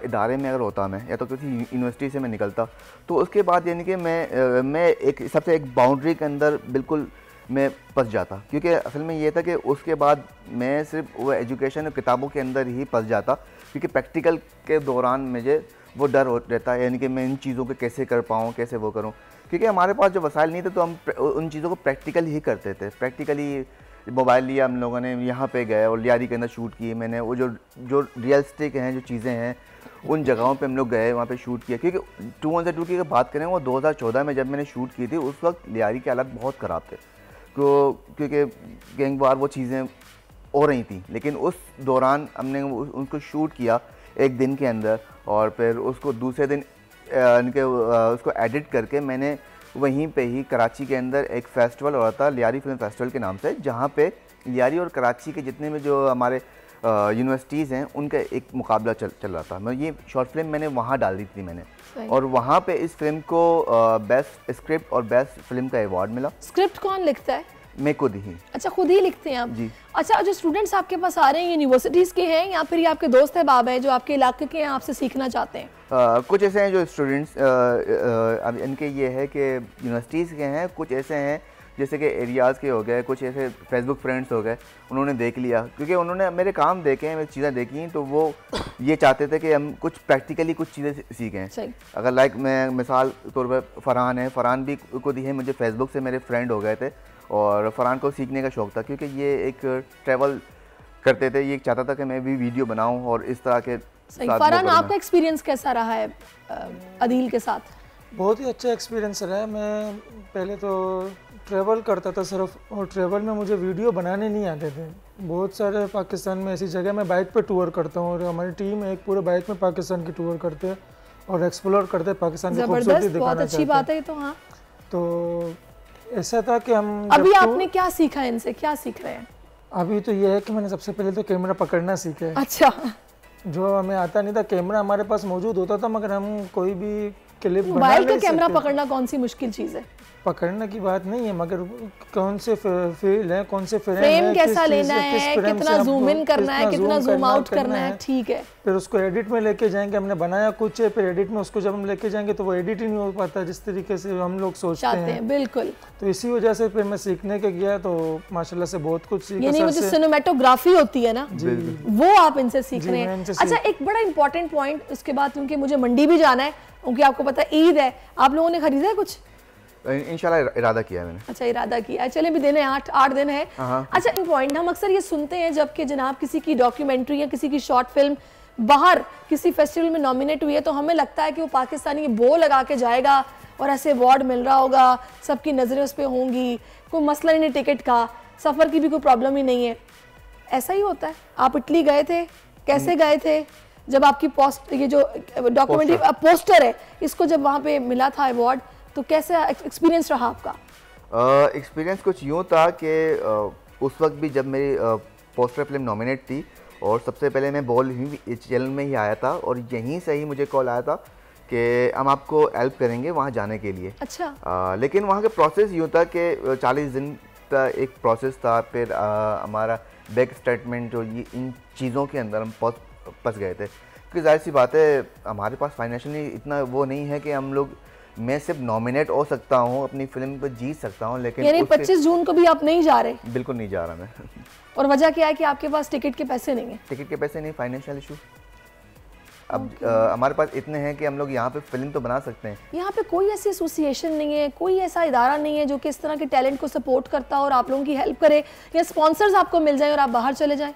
इदारे में अगर होता मैं, या तो किसी यूनिवर्सिटी से मैं निकलता, तो उसके बाद यानी कि मैं एक बाउंड्री के अंदर बिल्कुल मैं फंस जाता। क्योंकि असल में ये था कि उसके बाद मैं सिर्फ वो एजुकेशन और किताबों के अंदर ही फंस जाता, क्योंकि प्रैक्टिकल के दौरान मुझे वो डर रहता है, यानी कि मैं इन चीज़ों को कैसे कर पाऊँ, कैसे वो करूँ, क्योंकि हमारे पास जो वसाइल नहीं थे तो हम उन चीज़ों को प्रैक्टिकल ही करते थे। प्रैक्टिकली मोबाइल लिया हम लोगों ने, यहाँ पे गए और लियारी के अंदर शूट किए मैंने, वो जो रियलिस्टिक हैं जो चीज़ें हैं उन जगहों पे हम लोग गए, वहाँ पे शूट किया। क्योंकि 212 की अगर बात करें, वो 2014 में जब मैंने शूट की थी, उस वक्त लियारी के हालात बहुत ख़राब थे, क्योंकि गैंगवार वो चीज़ें हो रही थी। लेकिन उस दौरान हमने उनको शूट किया एक दिन के अंदर, और फिर उसको दूसरे दिन उसको एडिट करके मैंने वहीं पे ही कराची के अंदर एक फेस्टिवल हो रहा था, लियारी फिल्म फेस्टिवल के नाम से, जहाँ पे लियारी और कराची के जितने भी जो हमारे यूनिवर्सिटीज़ हैं उनका एक मुकाबला चल रहा था। मैं ये शॉर्ट फिल्म मैंने वहाँ डाल दी थी मैंने, और वहाँ पे इस फिल्म को बेस्ट स्क्रिप्ट और बेस्ट फिल्म का अवार्ड मिला।
स्क्रिप्ट कौन लिखता है?
मैं खुद ही।
अच्छा, खुद ही लिखते हैं आप
जी।
अच्छा, जो स्टूडेंट्स आपके पास आ रहे हैं यूनिवर्सिटीज़ के हैं या फिर ये आपके दोस्त अहबाब हैं जो आपके इलाके के हैं, आपसे सीखना चाहते हैं?
कुछ ऐसे हैं जो स्टूडेंट्स इनके ये है कि यूनिवर्सिटीज़ के हैं, कुछ ऐसे हैं जैसे कि एरियाज़ के हो गए, कुछ ऐसे फेसबुक फ्रेंड्स हो गए, उन्होंने देख लिया, क्योंकि उन्होंने मेरे काम देखे हैं, मेरी चीज़ें देखी, तो वो ये चाहते थे कि हम कुछ प्रैक्टिकली कुछ चीज़ें सीखें। अगर लाइक मैं मिसाल तौर पर फ़रहान है, फ़रहान भी खुद ही मुझे फेसबुक से मेरे फ्रेंड हो गए थे, और फ़रहान को सीखने का शौक़ था, क्योंकि ये एक ट्रैवल करते थे, ये चाहता था कि मैं भी वीडियो बनाऊँ और इस तरह के।
फ़रहान, आपका एक्सपीरियंस कैसा रहा है अदील के साथ?
बहुत ही अच्छा एक्सपीरियंस रहा है। मैं पहले तो ट्रैवल करता था सिर्फ, और ट्रैवल में मुझे वीडियो बनाने नहीं आते थे। बहुत सारे पाकिस्तान में ऐसी जगह मैं बाइक पे टूर करता हूँ, और हमारी टीम एक पूरे बाइक में पाकिस्तान की टूर करते हैं और एक्सप्लोर करते हैं, पाकिस्तान की खूबसूरती दिखाना
बहुत अच्छी बात है। तो हाँ,
तो ऐसा था कि हम
अभी आपने क्या सीखा है इनसे, क्या सीख रहे हैं?
अभी तो ये है कि मैंने सबसे पहले तो कैमरा पकड़ना सीखा है।
अच्छा।
जो हमें आता नहीं था, कैमरा हमारे पास मौजूद होता था, मगर हम कोई भी क्लिप बना
मोबाइल का कैमरा पकड़ना कौन सी मुश्किल चीज़ है?
पकड़ने की बात नहीं है, मगर कौन से फील्ड है, कौन से
फ्रेम कैसा लेना है, कितना जूम इन करना है, कितना जूम आउट करना है, ठीक है।
फिर उसको एडिट में लेके जाएंगे, हमने बनाया कुछ है, फिर एडिट में उसको जब हम लेके जाएंगे तो वो एडिट ही नहीं हो पाता जिस तरीके से हम लोग सोचते हैं।
बिल्कुल।
तो इसी वजह से फिर मैं सीखने के गया, तो माशाल्लाह से बहुत कुछ सीखा।
यानी वो जो सिनेमेटोग्राफी होती है ना, वो आप इनसे सीख रहे हैं। अच्छा, एक बड़ा इंपॉर्टेंट पॉइंट, उसके बाद क्योंकि मुझे मंडी भी जाना है, क्योंकि आपको पता है ईद है, आप लोगों ने खरीदा है कुछ?
इंशाल्लाह इरादा किया है मैंने।
अच्छा, इरादा किया है। चले भी दिन है, 8 दिन है। अच्छा, इन पॉइंट हम अक्सर ये सुनते हैं जबकि जनाब किसी की डॉक्यूमेंट्री या किसी की शॉर्ट फिल्म बाहर किसी फेस्टिवल में नॉमिनेट हुई है तो हमें लगता है कि वो पाकिस्तानी बो लगा के जाएगा और ऐसे अवार्ड मिल रहा होगा, सबकी नज़रें उस पर होंगी, कोई मसला ही नहीं टिकट का, सफ़र की भी कोई प्रॉब्लम ही नहीं है। ऐसा ही होता है? आप इटली गए थे, कैसे गए थे जब आपकी पोस्ट ये जो डॉक्यूमेंट्री पोस्टर है इसको जब वहाँ पे मिला था अवार्ड, तो कैसा एक्सपीरियंस रहा आपका?
एक्सपीरियंस कुछ यूँ था कि उस वक्त भी जब मेरी पोस्टर फिल्म नॉमिनेट थी और सबसे पहले मैं बॉल ही चैनल में ही आया था और यहीं से ही मुझे कॉल आया था कि हम आपको हेल्प करेंगे वहाँ जाने के लिए।
अच्छा।
लेकिन वहाँ का प्रोसेस यूँ था कि 40 दिन का एक प्रोसेस था, फिर हमारा बैक स्टेटमेंट जो ये इन चीज़ों के अंदर हम फंस गए थे क्योंकि जाहिर सी बात है हमारे पास फाइनेंशियली इतना वो नहीं है कि हम लोग, मैं सिर्फ नॉमिनेट हो सकता हूँ, अपनी फिल्म पर जीत सकता हूँ, लेकिन
यानी 25 जून को भी आप नहीं जा रहे?
बिल्कुल नहीं जा रहा मैं।
और वजह क्या है कि आपके पास टिकट के पैसे नहीं है?
टिकट के पैसे नहीं, फाइनेंशियल इशू। अब हमारे पास इतने हैं कि हम लोग यहाँ पे फिल्म तो बना सकते हैं।
यहाँ पे कोई ऐसी एसोसिएशन नहीं है, कोई ऐसा इदारा नहीं है जो कि इस तरह के टैलेंट को सपोर्ट करता हो और आप लोगों की हेल्प करे, या स्पॉन्सर्स आपको मिल जाए और आप बाहर चले जाएं?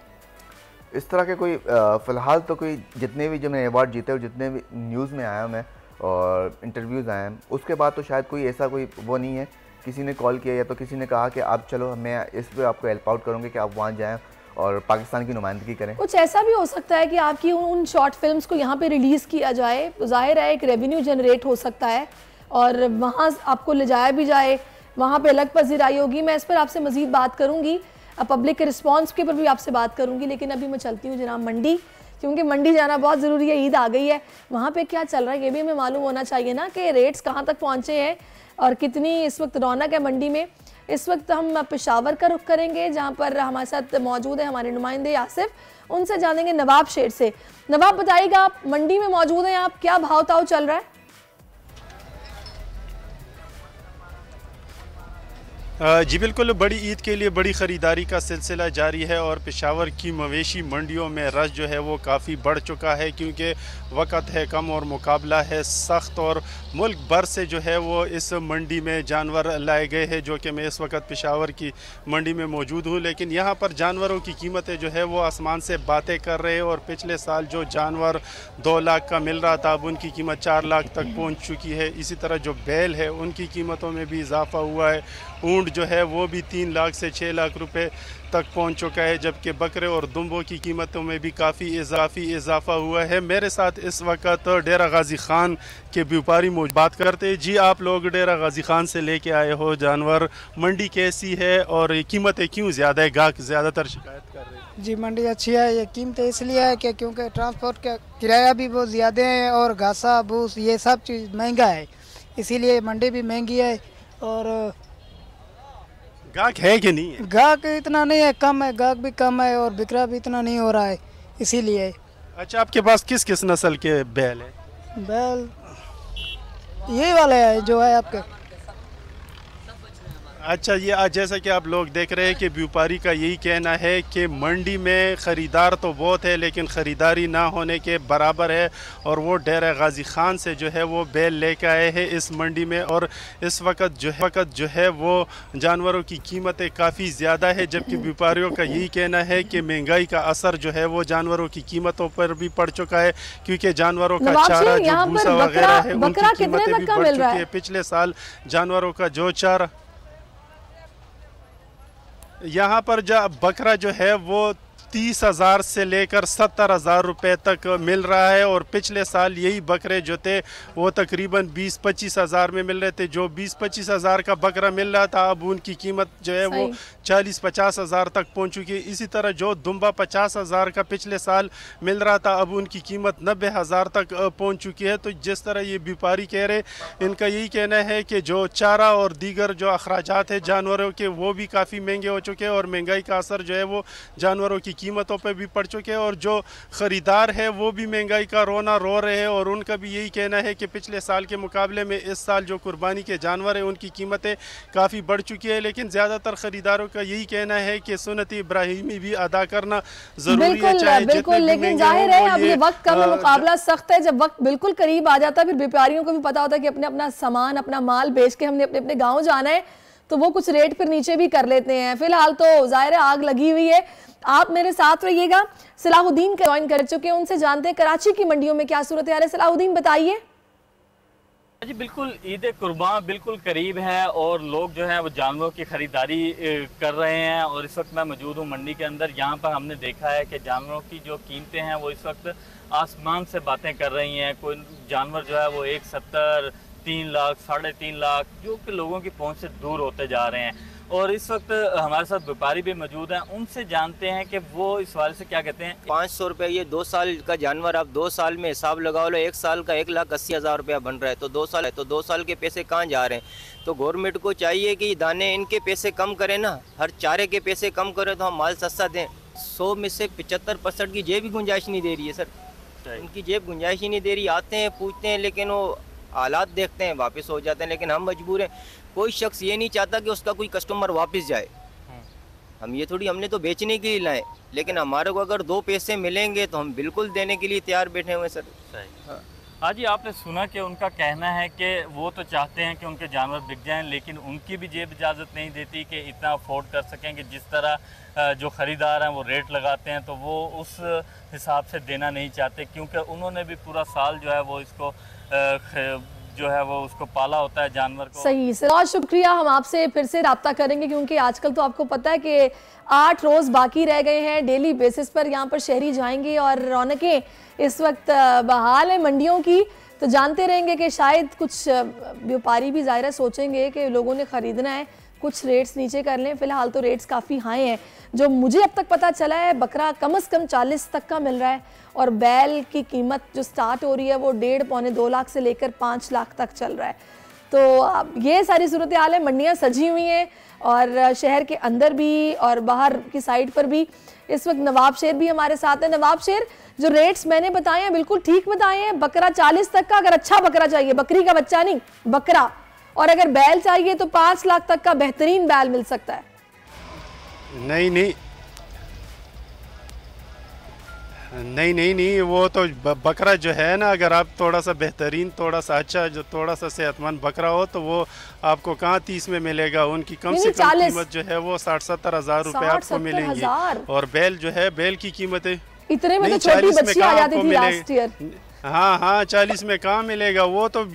इस तरह के कोई फ़िलहाल तो कोई, जितने भी जो मैंने अवार्ड जीते और जितने भी न्यूज़ में आया मैं और इंटरव्यूज़ आए हैं, उसके बाद तो शायद कोई ऐसा कोई वो नहीं है, किसी ने कॉल किया या तो किसी ने कहा कि आप चलो मैं इस पर आपको हेल्प आउट करूँगी कि आप वहाँ जाएँ और पाकिस्तान की नुमाइंदगी करें।
कुछ ऐसा भी हो सकता है कि आपकी उन शॉर्ट फिल्म्स को यहाँ पे रिलीज़ किया जाए, जाहिर है एक रेवेन्यू जनरेट हो सकता है और वहाँ आपको ले जाया भी जाए, वहाँ पे अलग पजीराई होगी। मैं इस पर आपसे मज़ीद बात करूँगी, पब्लिक के रिस्पॉन्स के ऊपर भी आपसे बात करूँगी, लेकिन अभी मैं चलती हूँ जनाब मंडी, क्योंकि मंडी जाना बहुत ज़रूरी है। ईद आ गई है, वहाँ पे क्या चल रहा है ये भी हमें मालूम होना चाहिए ना, कि रेट्स कहाँ तक पहुँचे हैं और कितनी इस वक्त रौनक है मंडी में। इस वक्त हम पेशावर का रुख करेंगे जहाँ पर हमारे साथ मौजूद है हमारे नुमाइंदे आसिफ, उनसे जानेंगे नवाब शेर से। नवाब बताइएगा, आप मंडी में मौजूद हैं, आप क्या भाव ताव चल रहा है?
जी बिल्कुल, बड़ी ईद के लिए बड़ी ख़रीदारी का सिलसिला जारी है और पेशावर की मवेशी मंडियों में रश जो है वो काफ़ी बढ़ चुका है क्योंकि वक़्त है कम और मुकाबला है सख्त और मुल्क भर से जो है वो इस मंडी में जानवर लाए गए हैं, जो कि मैं इस वक्त पेशावर की मंडी में मौजूद हूँ। लेकिन यहाँ पर जानवरों की कीमतें जो है वो आसमान से बातें कर रहे हैं और पिछले साल जो जानवर 2 लाख का मिल रहा था अब उनकी कीमत 4 लाख तक पहुँच चुकी है। इसी तरह जो बैल है उनकी कीमतों में भी इजाफा हुआ है, ऊँट जो है वो भी 3 लाख से 6 लाख रुपए तक पहुंच चुका है, जबकि बकरे और दुम्बों की कीमतों में भी काफ़ी इजाफा हुआ है। मेरे साथ इस वक्त डेरा गाजी खान के व्यापारी मौजूद, बात करते हैं। जी, आप लोग डेरा गाजी खान से लेके आए हो जानवर, मंडी कैसी है और कीमतें क्यों ज़्यादा है, गाहक ज़्यादातर शिकायत कर रहे हैं?
जी मंडी अच्छी है, ये कीमतें इसलिए है कि क्योंकि ट्रांसपोर्ट का किराया भी बहुत ज़्यादा है और घासा भूस ये सब चीज़ महंगा है, इसीलिए मंडी भी महंगी है। और
गाहक है कि नहीं है?
गाहक इतना नहीं है, कम है, गाहक भी कम है और बिक्रा भी इतना नहीं हो रहा है, इसीलिए।
अच्छा, आपके पास किस किस नस्ल के बैल है?
बैल यही वाले है जो है आपके।
अच्छा, ये आज जैसा कि आप लोग देख रहे हैं कि व्यापारी का यही कहना है कि मंडी में ख़रीदार तो बहुत है लेकिन ख़रीदारी ना होने के बराबर है और वो डेरा गाजी खान से जो है वो बैल लेकर आए हैं इस मंडी में। और इस वक्त जो है वो जानवरों की कीमतें काफ़ी ज़्यादा है, जबकि व्यापारियों का यही कहना है कि महंगाई का असर जो है वो जानवरों की कीमतों पर भी पड़ चुका है, क्योंकि जानवरों का चारा जो भूसा वगैरह है उनकी कीमतें भी बढ़ चुकी है। पिछले साल जानवरों का जो चारा यहाँ पर बकरा जो है वो 30,000 से लेकर 70,000 रुपये तक मिल रहा है और पिछले साल यही बकरे जो थे वो तकरीबन 20-25 हज़ार में मिल रहे थे। जो 20-25 हज़ार का बकरा मिल रहा था अब उनकी कीमत जो है वो 40-50 हज़ार तक पहुँच चुकी है। इसी तरह जो दुम्बा 50 हज़ार का पिछले साल मिल रहा था अब उनकी कीमत 90 हज़ार तक पहुँच चुकी है। तो जिस तरह ये व्यापारी कह रहे, इनका यही कहना है कि जो चारा और दीगर जो अखराजात है जानवरों के वो भी काफ़ी महंगे हो चुके हैं और महंगाई का असर जो है वो जानवरों की कीमतों पर भी पड़ चुके हैं और जो ख़रीदार है वो भी महंगाई का रोना रो रहे हैं और उनका भी यही कहना है कि पिछले साल के मुकाबले में इस साल जो कुर्बानी के जानवर हैं उनकी कीमतें काफ़ी बढ़ चुकी है। लेकिन ज़्यादातर ख़रीदारों का यही कहना है कि सुन्नत इब्राहिमी भी अदा करना ज़रूरी है, चाहे
बिल्कुल। लेकिन जाहिर है अब ये वक्त कम है, मुकाबला सख्त है। जब वक्त बिल्कुल करीब आ जाता है फिर व्यापारियों को भी पता होता है कि अपने अपना सामान अपना माल बेच के हमने अपने अपने गाँव जाना है, तो वो कुछ रेट फिर नीचे भी कर लेते हैं। फिलहाल तो जाहिर है आग लगी हुई है। आप मेरे साथ रहिएगा। सलाहुद्दीन ज्वाइन कर चुके हैं, उनसे जानते हैं कराची की मंडियों में क्या सूरत है। सलाहुद्दीन बताइए।
जी बिल्कुल, ईद कुर्बान बिल्कुल करीब है और लोग जो है वो जानवरों की खरीदारी कर रहे हैं और इस वक्त मैं मौजूद हूँ मंडी के अंदर। यहाँ पर हमने देखा है कि जानवरों की जो कीमतें हैं वो इस वक्त आसमान से बातें कर रही हैं। कोई जानवर जो है वो 170, 3 लाख, 3.5 लाख, जो कि लोगों की पहुंच से दूर होते जा रहे हैं। और इस वक्त हमारे साथ व्यापारी भी मौजूद हैं, उनसे जानते हैं कि वो इस वाले से क्या कहते हैं।
500 रुपये ये 2 साल का जानवर, आप 2 साल में हिसाब लगाओ लो, 1 साल का 1,80,000 रुपया बन रहा है, तो 2 साल है तो 2 साल के पैसे कहाँ जा रहे हैं। तो गवर्नमेंट को चाहिए कि दाने इनके पैसे कम करें ना, हर चारे के पैसे कम करें तो हम माल सस्ता दें। 100 में से 75% की जेब भी गुंजाइश नहीं दे रही है सर, इनकी जेब गुंजाइश ही नहीं दे रही। आते हैं पूछते हैं लेकिन वो हालात देखते हैं वापस हो जाते हैं, लेकिन हम मजबूर हैं। कोई शख्स ये नहीं चाहता कि उसका कोई कस्टमर वापस जाए। हम ये थोड़ी, हमने तो बेचने के लिए लाए, लेकिन हमारे को अगर 2 पैसे मिलेंगे तो हम बिल्कुल देने के लिए तैयार बैठे हुए सर।
हाँ। हाँ जी, आपने सुना कि उनका कहना है कि वो तो चाहते हैं कि उनके जानवर बिक जाएं, लेकिन उनकी भी जेब इजाज़त नहीं देती कि इतना अफोर्ड कर सकें कि जिस तरह जो ख़रीदार हैं वो रेट लगाते हैं तो वो उस हिसाब से देना नहीं चाहते, क्योंकि उन्होंने भी पूरा साल जो है वो इसको जो है वो उसको पाला होता है जानवर को।
सही सर, बहुत शुक्रिया। हम आपसे फिर से रब्ता करेंगे क्योंकि आजकल तो आपको पता है कि 8 रोज़ बाकी रह गए हैं। डेली बेसिस पर यहाँ पर शहरी जाएंगे और रौनकें इस वक्त बहाल है मंडियों की, तो जानते रहेंगे कि शायद कुछ व्यापारी भी ज़ाहिर सोचेंगे कि लोगों ने ख़रीदना है, कुछ रेट्स नीचे कर लें। फ़िलहाल तो रेट्स काफ़ी हाई हैं। जो मुझे अब तक पता चला है बकरा कम से कम 40 तक का मिल रहा है और बैल की कीमत जो स्टार्ट हो रही है वो 1.5-2 लाख से लेकर 5 लाख तक चल रहा है। तो ये सारी सूरत हाल है। मंडियाँ सजी हुई हैं और शहर के अंदर भी और बाहर की साइड पर भी। इस वक्त नवाब शेर भी हमारे साथ है। नवाब शेर, जो रेट्स मैंने बताए हैं बिल्कुल ठीक बताए हैं। बकरा 40 तक का, अगर अच्छा बकरा चाहिए, बकरी का बच्चा नहीं बकरा, और अगर बैल चाहिए तो 5 लाख तक का बेहतरीन बैल मिल सकता है।
नहीं, वो तो बकरा जो है ना, अगर आप थोड़ा सा बेहतरीन, थोड़ा सा अच्छा, जो थोड़ा सा सेहतमंद बकरा हो तो वो आपको कहाँ 30 में मिलेगा। उनकी कम से कम कीमत जो है वो 60-70 हज़ार रुपये आपको मिलेंगी। और बैल जो है, बैल की कीमतें
इतने में तो छोटी बच्ची आ जाती थी लास्ट ईयर।
हाँ 40 में कहाँ मिलेगा वो तो।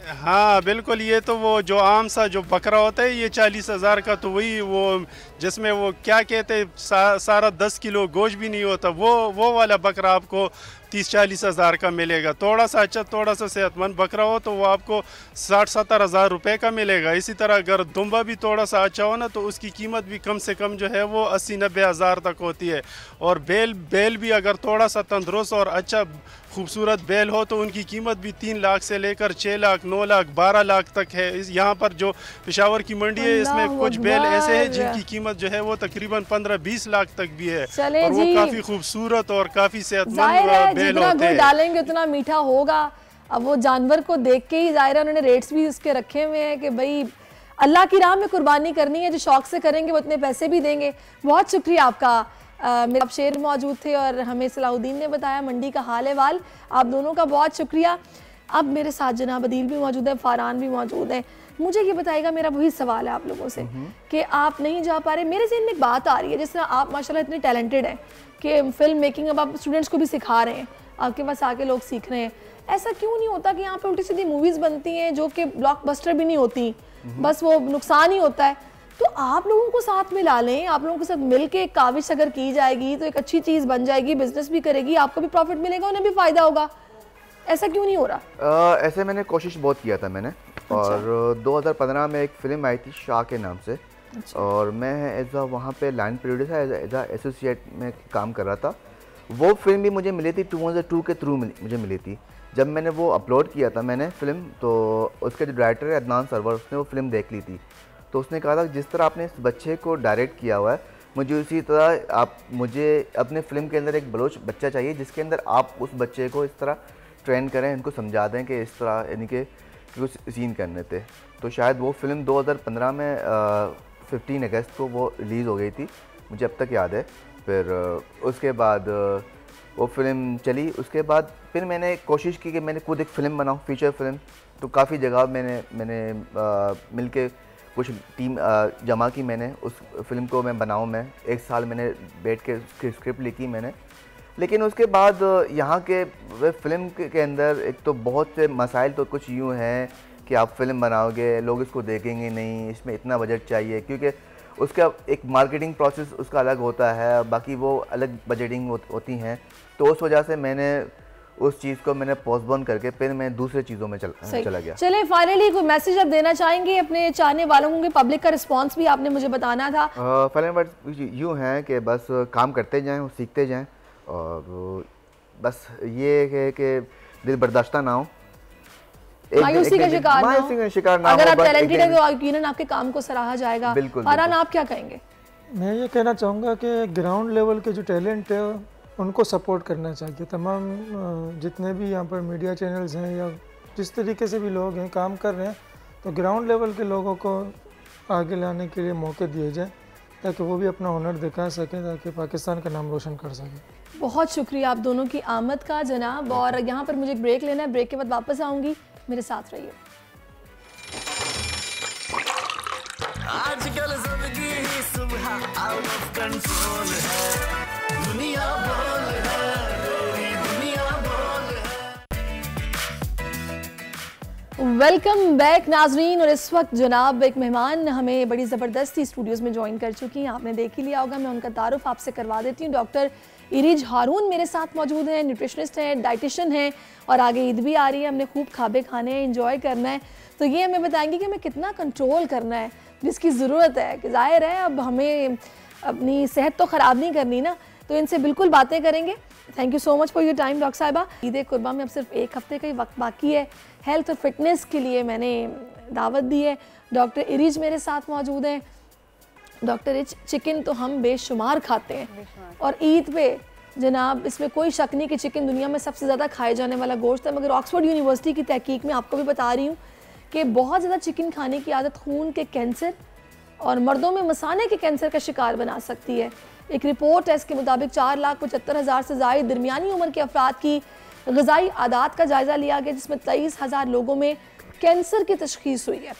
हाँ बिल्कुल, ये तो वो जो आम सा जो बकरा होता है ये 40,000 का, तो वही वो जिसमें वो क्या कहते हैं सारा 10 किलो गोश्त भी नहीं होता, वो वाला बकरा आपको 30-40 हज़ार का मिलेगा। थोड़ा सा अच्छा, थोड़ा सा सेहतमंद बकरा हो तो वो आपको 60-70 हज़ार रुपये का मिलेगा। इसी तरह अगर दुम्बा भी थोड़ा सा अच्छा हो ना तो उसकी कीमत भी कम से कम जो है वो 80-90 हज़ार तक होती है। और बैल भी अगर थोड़ा सा तंदुरुस्त और अच्छा खूबसूरत बैल हो तो उनकी कीमत भी 3 लाख से लेकर 6 लाख, 9 लाख, 12 लाख तक है। यहाँ पर जो पेशावर की मंडी है इसमें कुछ बैल ऐसे हैं जिनकी कीमत जो है वो तकरीबन 15-20 लाख तक भी है और वो काफ़ी खूबसूरत और काफ़ी सेहतमंद बैल होते हैं।
डालेंगे उतना मीठा होगा। अब वो जानवर को देख के ही जाहिर है उन्होंने रेट्स भी उसके रखे हुए हैं कि भाई अल्लाह की राह में कुर्बानी करनी है, जो शौक से करेंगे वो इतने पैसे भी देंगे। बहुत शुक्रिया आपका। मेरा शेर मौजूद थे और हमें सलाहुद्दीन ने बताया मंडी का हाल अहवाल। आप दोनों का बहुत शुक्रिया। अब मेरे साथ जनाब अदील भी मौजूद है, फारान भी मौजूद है। मुझे ये बताइएगा, मेरा वही सवाल है आप लोगों से कि आप नहीं जा पा रहे। मेरे ज़हन में एक बात आ रही है, जिस तरह आप माशाल्लाह इतने टैलेंटेड हैं कि फिल्म मेकिंग अब आप स्टूडेंट्स को भी सिखा रहे हैं, आपके पास आके लोग सीख रहे हैं। ऐसा क्यों नहीं होता कि यहाँ पे उल्टी सीधी मूवीज़ बनती हैं जो कि ब्लॉकबस्टर भी नहीं होती, बस वो नुकसान ही होता है। तो आप लोगों को साथ में ला लें, आप लोगों के साथ मिल के एक काविश अगर की जाएगी तो एक अच्छी चीज़ बन जाएगी, बिजनेस भी करेगी, आपको भी प्रॉफिट मिलेगा, उन्हें भी फ़ायदा होगा। ऐसा क्यों नहीं हो रहा?
ऐसे मैंने कोशिश बहुत किया था मैंने। अच्छा। और 2015 में एक फ़िल्म आई थी शाह के नाम से। अच्छा। और मैं एज वहाँ पे लाइन प्रोड्यूसर एज एसोसिएट में काम कर रहा था। वो फिल्म भी मुझे मिली थी 2002 के थ्रू मुझे मिली थी। जब मैंने वो अपलोड किया था मैंने फ़िल्म, तो उसके जो डायरेक्टर है अदनान सरवर, उसने वो फिल्म देख ली थी। तो उसने कहा था जिस तरह आपने इस बच्चे को डायरेक्ट किया हुआ है मुझे उसी तरह आप मुझे अपने फ़िल्म के अंदर एक बलोच बच्चा चाहिए जिसके अंदर आप उस बच्चे को इस तरह ट्रेन करें, इनको समझा दें कि इस तरह यानी कि कुछ सीन करने थे। तो शायद वो फ़िल्म 2015 में 15 अगस्त को वो रिलीज़ हो गई थी, मुझे अब तक याद है। फिर उसके बाद वो फ़िल्म चली, उसके बाद फिर मैंने कोशिश की कि मैंने खुद एक फ़िल्म बनाऊँ, फीचर फ़िल्म। तो काफ़ी जगह मैंने मिल के कुछ टीम जमा की, मैंने उस फिल्म को मैं बनाऊँ। मैं 1 साल मैंने बैठ के स्क्रिप्ट लिखी मैंने, लेकिन उसके बाद यहाँ के फ़िल्म के अंदर एक तो बहुत से मसाइल तो कुछ यूँ हैं कि आप फ़िल्म बनाओगे, लोग इसको देखेंगे नहीं, इसमें इतना बजट चाहिए, क्योंकि उसका एक मार्केटिंग प्रोसेस उसका अलग होता है, बाकी वो अलग बजटिंग होती हैं। तो उस वजह से मैंने उस चीज़ को मैंने पोस्टपोन करके फिर मैं दूसरे चीज़ों में चला गया।
चले फाइनली कोई मैसेज आप देना चाहेंगे अपने चाहने वालों को? पब्लिक का रिस्पांस भी आपने मुझे बताना था।
फाइनल वर्ड यूँ हैं कि बस काम करते जाएं और सीखते जाएं, और बस ये है कि दिल बर्दाश्त ना हो,
मायूसी का शिकार ना हो। अगर आप टैलेंटेड हैं तो यकीनन आपके काम को सराहा जाएगा। फरहान, आप क्या कहेंगे?
मैं ये कहना चाहूँगा कि ग्राउंड लेवल के जो टैलेंट है उनको सपोर्ट करना चाहिए। तमाम जितने भी यहाँ पर मीडिया चैनल्स हैं या जिस तरीके से भी लोग हैं काम कर रहे हैं, तो ग्राउंड लेवल के लोगों को आगे लाने के लिए मौके दिए जाए ताकि वो भी अपना हुनर दिखा सकें, ताकि पाकिस्तान का नाम रोशन कर सकें।
बहुत शुक्रिया आप दोनों की आमद का जनाब। और यहाँ पर मुझे एक ब्रेक लेना है, ब्रेक के बाद वापस आऊँगी, मेरे साथ रहिए।
आजकल ज़िंदगी ही सुबह आउट ऑफ कंट्रोल है, दुनिया बोल है, पूरी दुनिया बोल है।
वेलकम बैक नाजरीन। और इस वक्त जनाब एक मेहमान हमें बड़ी ज़बरदस्ती स्टूडियोज़ में ज्वाइन कर चुकी हैं, आपने देख ही लिया होगा। मैं उनका तारुफ आपसे करवा देती हूँ। डॉक्टर इरिज हारून मेरे साथ मौजूद हैं, न्यूट्रिशनिस्ट हैं, डाइटिशियन हैं, और आगे ईद भी आ रही है, हमने खूब खाबे खाने हैं, इंजॉय करना है। तो ये हमें बताएंगे कि हमें कितना कंट्रोल करना है, जिसकी ज़रूरत है कि ज़ाहिर है अब हमें अपनी सेहत तो ख़राब नहीं करनी ना। तो इनसे बिल्कुल बातें करेंगे। Thank you so much for your time doctor साहिबा। ईद कुर्बा में अब सिर्फ 1 हफ्ते का ही वक्त बाकी है। हेल्थ और फिटनेस के लिए मैंने दावत दी है। डॉक्टर इरिज मेरे साथ मौजूद हैं। डॉक्टर इरिज, चिकन तो हम बेशुमार खाते हैं, और ईद पे जनाब इसमें कोई शक नहीं कि चिकन दुनिया में सबसे ज़्यादा खाए जाने वाला गोश्त है। मगर ऑक्सफोर्ड यूनिवर्सिटी की तहकीक में आपको भी बता रही हूँ कि बहुत ज़्यादा चिकन खाने की आदत खून के कैंसर और मर्दों में मसाने के कैंसर का शिकार बना सकती है। एक रिपोर्ट है इसके मुताबिक 4,75,000 से ज़ायद दरमियानी उम्र के अफराद की ग़िज़ाई आदात का जायज़ा लिया गया, जिसमें 23,000 लोगों में कैंसर की तशख़ीस हुई है।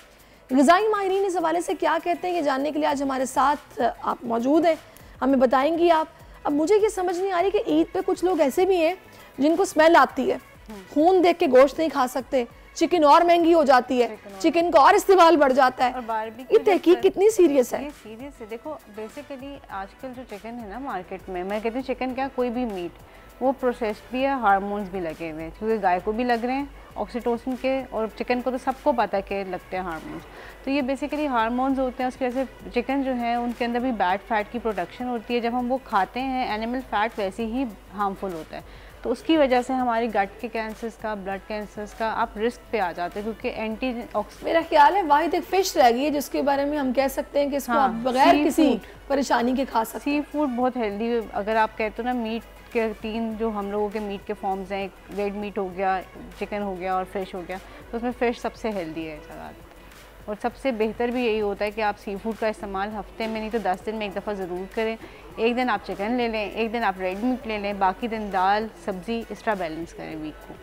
ग़िज़ाई माहिरीन इस हवाले से क्या कहते हैं, ये जानने के लिए आज हमारे साथ आप मौजूद हैं, हमें बताएंगी आप। अब मुझे ये समझ नहीं आ रही कि ईद पे कुछ लोग ऐसे भी हैं जिनको स्मेल आती है, खून देख के गोश्त नहीं खा सकते, चिकन और महंगी हो जाती है, चिकन का और इस्तेमाल बढ़ जाता है। ये तहकीक कितनी सीरियस है?
ये सीरियस है। देखो बेसिकली आजकल जो चिकन है ना मार्केट में, मैं कहती हूँ चिकन क्या कोई भी मीट, वो प्रोसेस्ड भी है, हार्मोन्स भी लगे हुए हैं, क्योंकि गाय को भी लग रहे हैं ऑक्सीटोसिन के, और चिकन को तो सबको पता है कि लगते हैं हार्मोन्स। तो ये बेसिकली हार्मोन्स होते हैं, उसकी वजह से चिकन जो है उनके अंदर भी बैड फैट की प्रोडक्शन होती है। जब हम वो खाते हैं एनिमल फैट वैसे ही हार्मफुल होता है, तो उसकी वजह से हमारी गट के कैंसर्स का, ब्लड कैंसर्स का आप रिस्क पे आ जाते हैं, क्योंकि एंटी
मेरा ख्याल है वाहिद एक फिश रह गई है जिसके बारे में हम कह सकते हैं कि इसको आप बगैर किसी परेशानी के खा सकते हैं।
सी फूड बहुत हेल्दी है। अगर आप कहते हो ना मीट के 3 जो हम लोगों के मीट के फॉर्म्स हैं, रेड मीट हो गया, चिकन हो गया और फिश हो गया, तो उसमें फ़िश सबसे हेल्दी है सलाद। और सबसे बेहतर भी यही होता है कि आप सी फूड का इस्तेमाल हफ्ते में नहीं तो 10 दिन में एक दफ़ा ज़रूर करें। एक दिन आप चिकन ले लें, एक दिन आप रेड मीट ले लें, बाकी दिन दाल सब्ज़ी, इस तरह बैलेंस करें वीक को।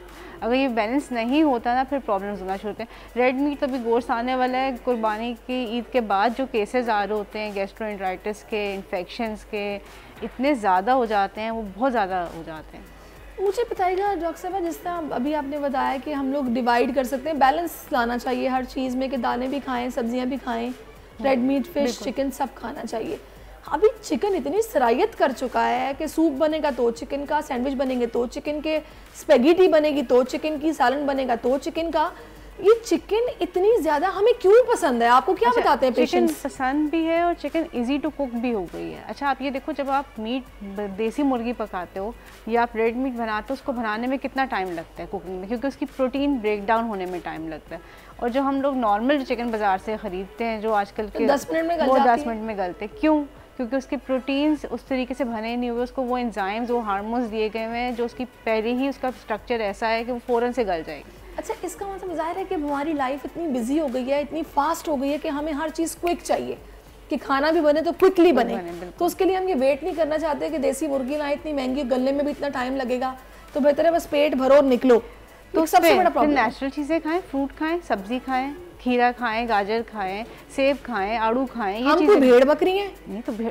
अगर ये बैलेंस नहीं होता ना, फिर प्रॉब्लम्स होना शुरू होते हैं। रेड मीट तो अभी गोश्त आने वाला है, कुर्बानी की ईद के बाद जो केसेस आ रहे होते हैं गैस्ट्रोएंटेराइटिस के, इन्फेक्शंस के, इतने ज़्यादा हो जाते हैं, वो बहुत ज़्यादा हो जाते हैं।
मुझे बताइएगा डॉक्टर साहब, जिस तरह अभी आपने बताया कि हम लोग डिवाइड कर सकते हैं, बैलेंस लाना चाहिए हर चीज़ में कि दाने भी खाएं, सब्जियां भी खाएं, रेड मीट, फिश, चिकन सब खाना चाहिए। अभी चिकन इतनी सरायत कर चुका है कि सूप बनेगा तो चिकन का, सैंडविच बनेंगे तो चिकन के, स्पेगेटी बनेगी तो चिकन की, सालन बनेगा तो चिकन का। ये चिकन इतनी ज़्यादा हमें क्यों पसंद है? आपको क्या बताते हैं पेशेंट्स?
चिकन पसंद भी है और चिकन इजी टू कुक भी हो गई है। अच्छा आप ये देखो, जब आप मीट देसी मुर्गी पकाते हो या आप रेड मीट बनाते हो, उसको बनाने में कितना टाइम लगता है कुकिंग में, क्योंकि उसकी प्रोटीन ब्रेक डाउन होने में टाइम लगता है। और जो हम लोग नॉर्मल चिकन बाज़ार से ख़रीदते हैं जो आजकल के
10 मिनट में
वो 10 मिनट में गलते, क्यों? क्योंकि उसके प्रोटीन्स उस तरीके से बने नहीं हुए, उसको वो एंजाइम्स, वो हार्मोन्स दिए गए हुए हैं जो उसकी पहले ही उसका स्ट्रक्चर ऐसा है कि वो फ़ौरन से गल जाएगी।
अच्छा, इसका मतलब ज़ाहिर है कि हमारी लाइफ इतनी बिजी हो गई है, इतनी फास्ट हो गई है कि हमें हर चीज़ क्विक चाहिए, कि खाना भी बने तो क्विकली बने। तो उसके लिए हम ये वेट नहीं करना चाहते कि देसी मुर्गी लाए, इतनी महंगी, गलने में भी इतना टाइम लगेगा, तो बेहतर है बस पेट भरो और निकलो। तो सबसे बड़ा प्रॉब्लम,
नेचुरल चीज़ें खाएं, फ्रूट खाएं, सब्जी खाएं, खीरा खाएं, गाजर खाएं, सेब खाएं, आड़ू खाएं।
हम कोई भेड़ बकरी हैं?
नहीं तो भेड़,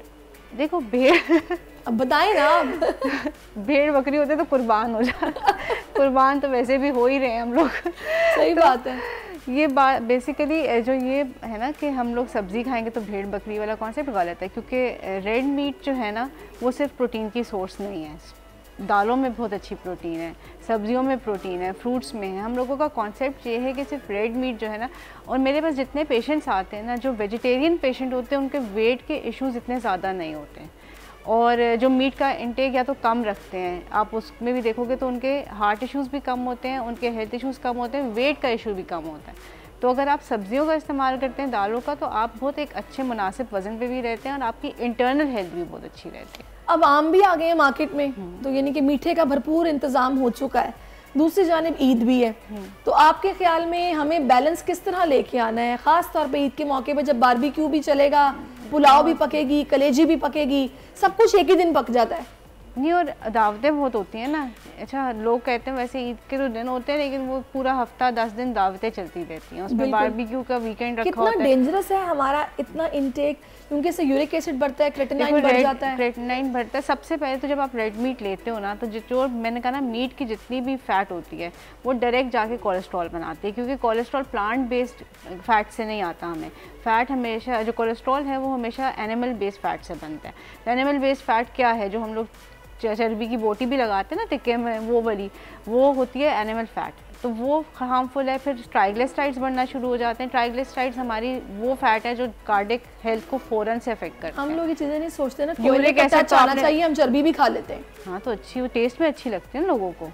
देखो भेड़
अब बताएं ना
भेड़ बकरी होते तो कुर्बान हो जाता कुर्बान तो वैसे भी हो ही रहे हैं हम लोग।
सही
तो
बात है।
ये बात बेसिकली जो ये है ना कि हम लोग सब्ज़ी खाएंगे तो भेड़ बकरी वाला कॉन्सेप्ट गलत है, क्योंकि रेड मीट जो है ना वो सिर्फ प्रोटीन की सोर्स नहीं है। दालों में बहुत अच्छी प्रोटीन है, सब्जियों में प्रोटीन है, फ्रूट्स में है। हम लोगों का कॉन्सेप्ट ये है कि सिर्फ रेड मीट जो है ना, और मेरे पास जितने पेशेंट्स आते हैं ना जो वेजिटेरियन पेशेंट होते हैं उनके वेट के इश्यूज़ इतने ज़्यादा नहीं होते हैं, और जो मीट का इंटेक या तो कम रखते हैं, आप उसमें भी देखोगे तो उनके हार्ट इश्यूज़ भी कम होते हैं, उनके हेल्थ इश्यूज़ कम होते हैं, वेट का इशू भी कम होता है। तो अगर आप सब्जियों का इस्तेमाल करते हैं, दालों का, तो आप बहुत एक अच्छे मुनासिब वज़न पे भी रहते हैं और आपकी इंटरनल हेल्थ भी बहुत अच्छी रहती है।
अब आम भी आ गए हैं मार्केट में, तो यानी कि मीठे का भरपूर इंतज़ाम हो चुका है, दूसरी जानिब ईद भी है, तो आपके ख्याल में हमें बैलेंस किस तरह लेके आना है, ख़ास तौर पे ईद के मौके पे जब बारबेक्यू भी चलेगा, पुलाव भी पकेगी, कलेजी भी पकेगी, सब कुछ एक ही दिन पक जाता है।
नहीं, और दावतें बहुत होती हैं ना। अच्छा, लोग कहते हैं वैसे ईद के तो दिन होते हैं, लेकिन वो पूरा हफ्ता 10 दिन दावतें चलती रहती हैं, उसमें बारबेक्यू का वीकेंड रखा होता है।
कितना डेंजरस है हमारा इतना इंटेक, क्योंकि इससे यूरिक एसिड बढ़ता है, क्रेटिनाइन बढ़ जाता है।
क्रेटिनाइन बढ़ता है। सबसे पहले तो जब आप रेड मीट लेते हो ना, तो जो मैंने कहा ना, मीट की जितनी भी फैट होती है वो डायरेक्ट जाके कोलेस्ट्रॉल बनाती है, क्योंकि कोलेस्ट्रॉल प्लांट बेस्ड फैट से नहीं आता हमें। फ़ैट हमेशा, जो कोलेस्ट्रॉल है वो हमेशा एनिमल बेस्ड फैट से बनता है। तो एनिमल बेस्ड फैट क्या है, जो हम लोग चर्बी की बोटी भी लगाते हैं ना टिक्के में, वो वाली, वो होती है एनिमल फैट, तो वो हार्मफुल है। फिर ट्राइग्लिसराइड्स बढ़ना शुरू हो जाते हैं। ट्राइग्लिसराइड्स हमारी वो फैट है जो कार्डियक हेल्थ को फ़ौरन से अफेक्ट करता है।
हम लोग ये चीज़ें नहीं सोचते ना, यूरिक एसिड तो आना चाहिए, हम चर्बी भी खा लेते हैं।
हाँ, तो अच्छी, वो टेस्ट में अच्छी लगती है ना लोगों को,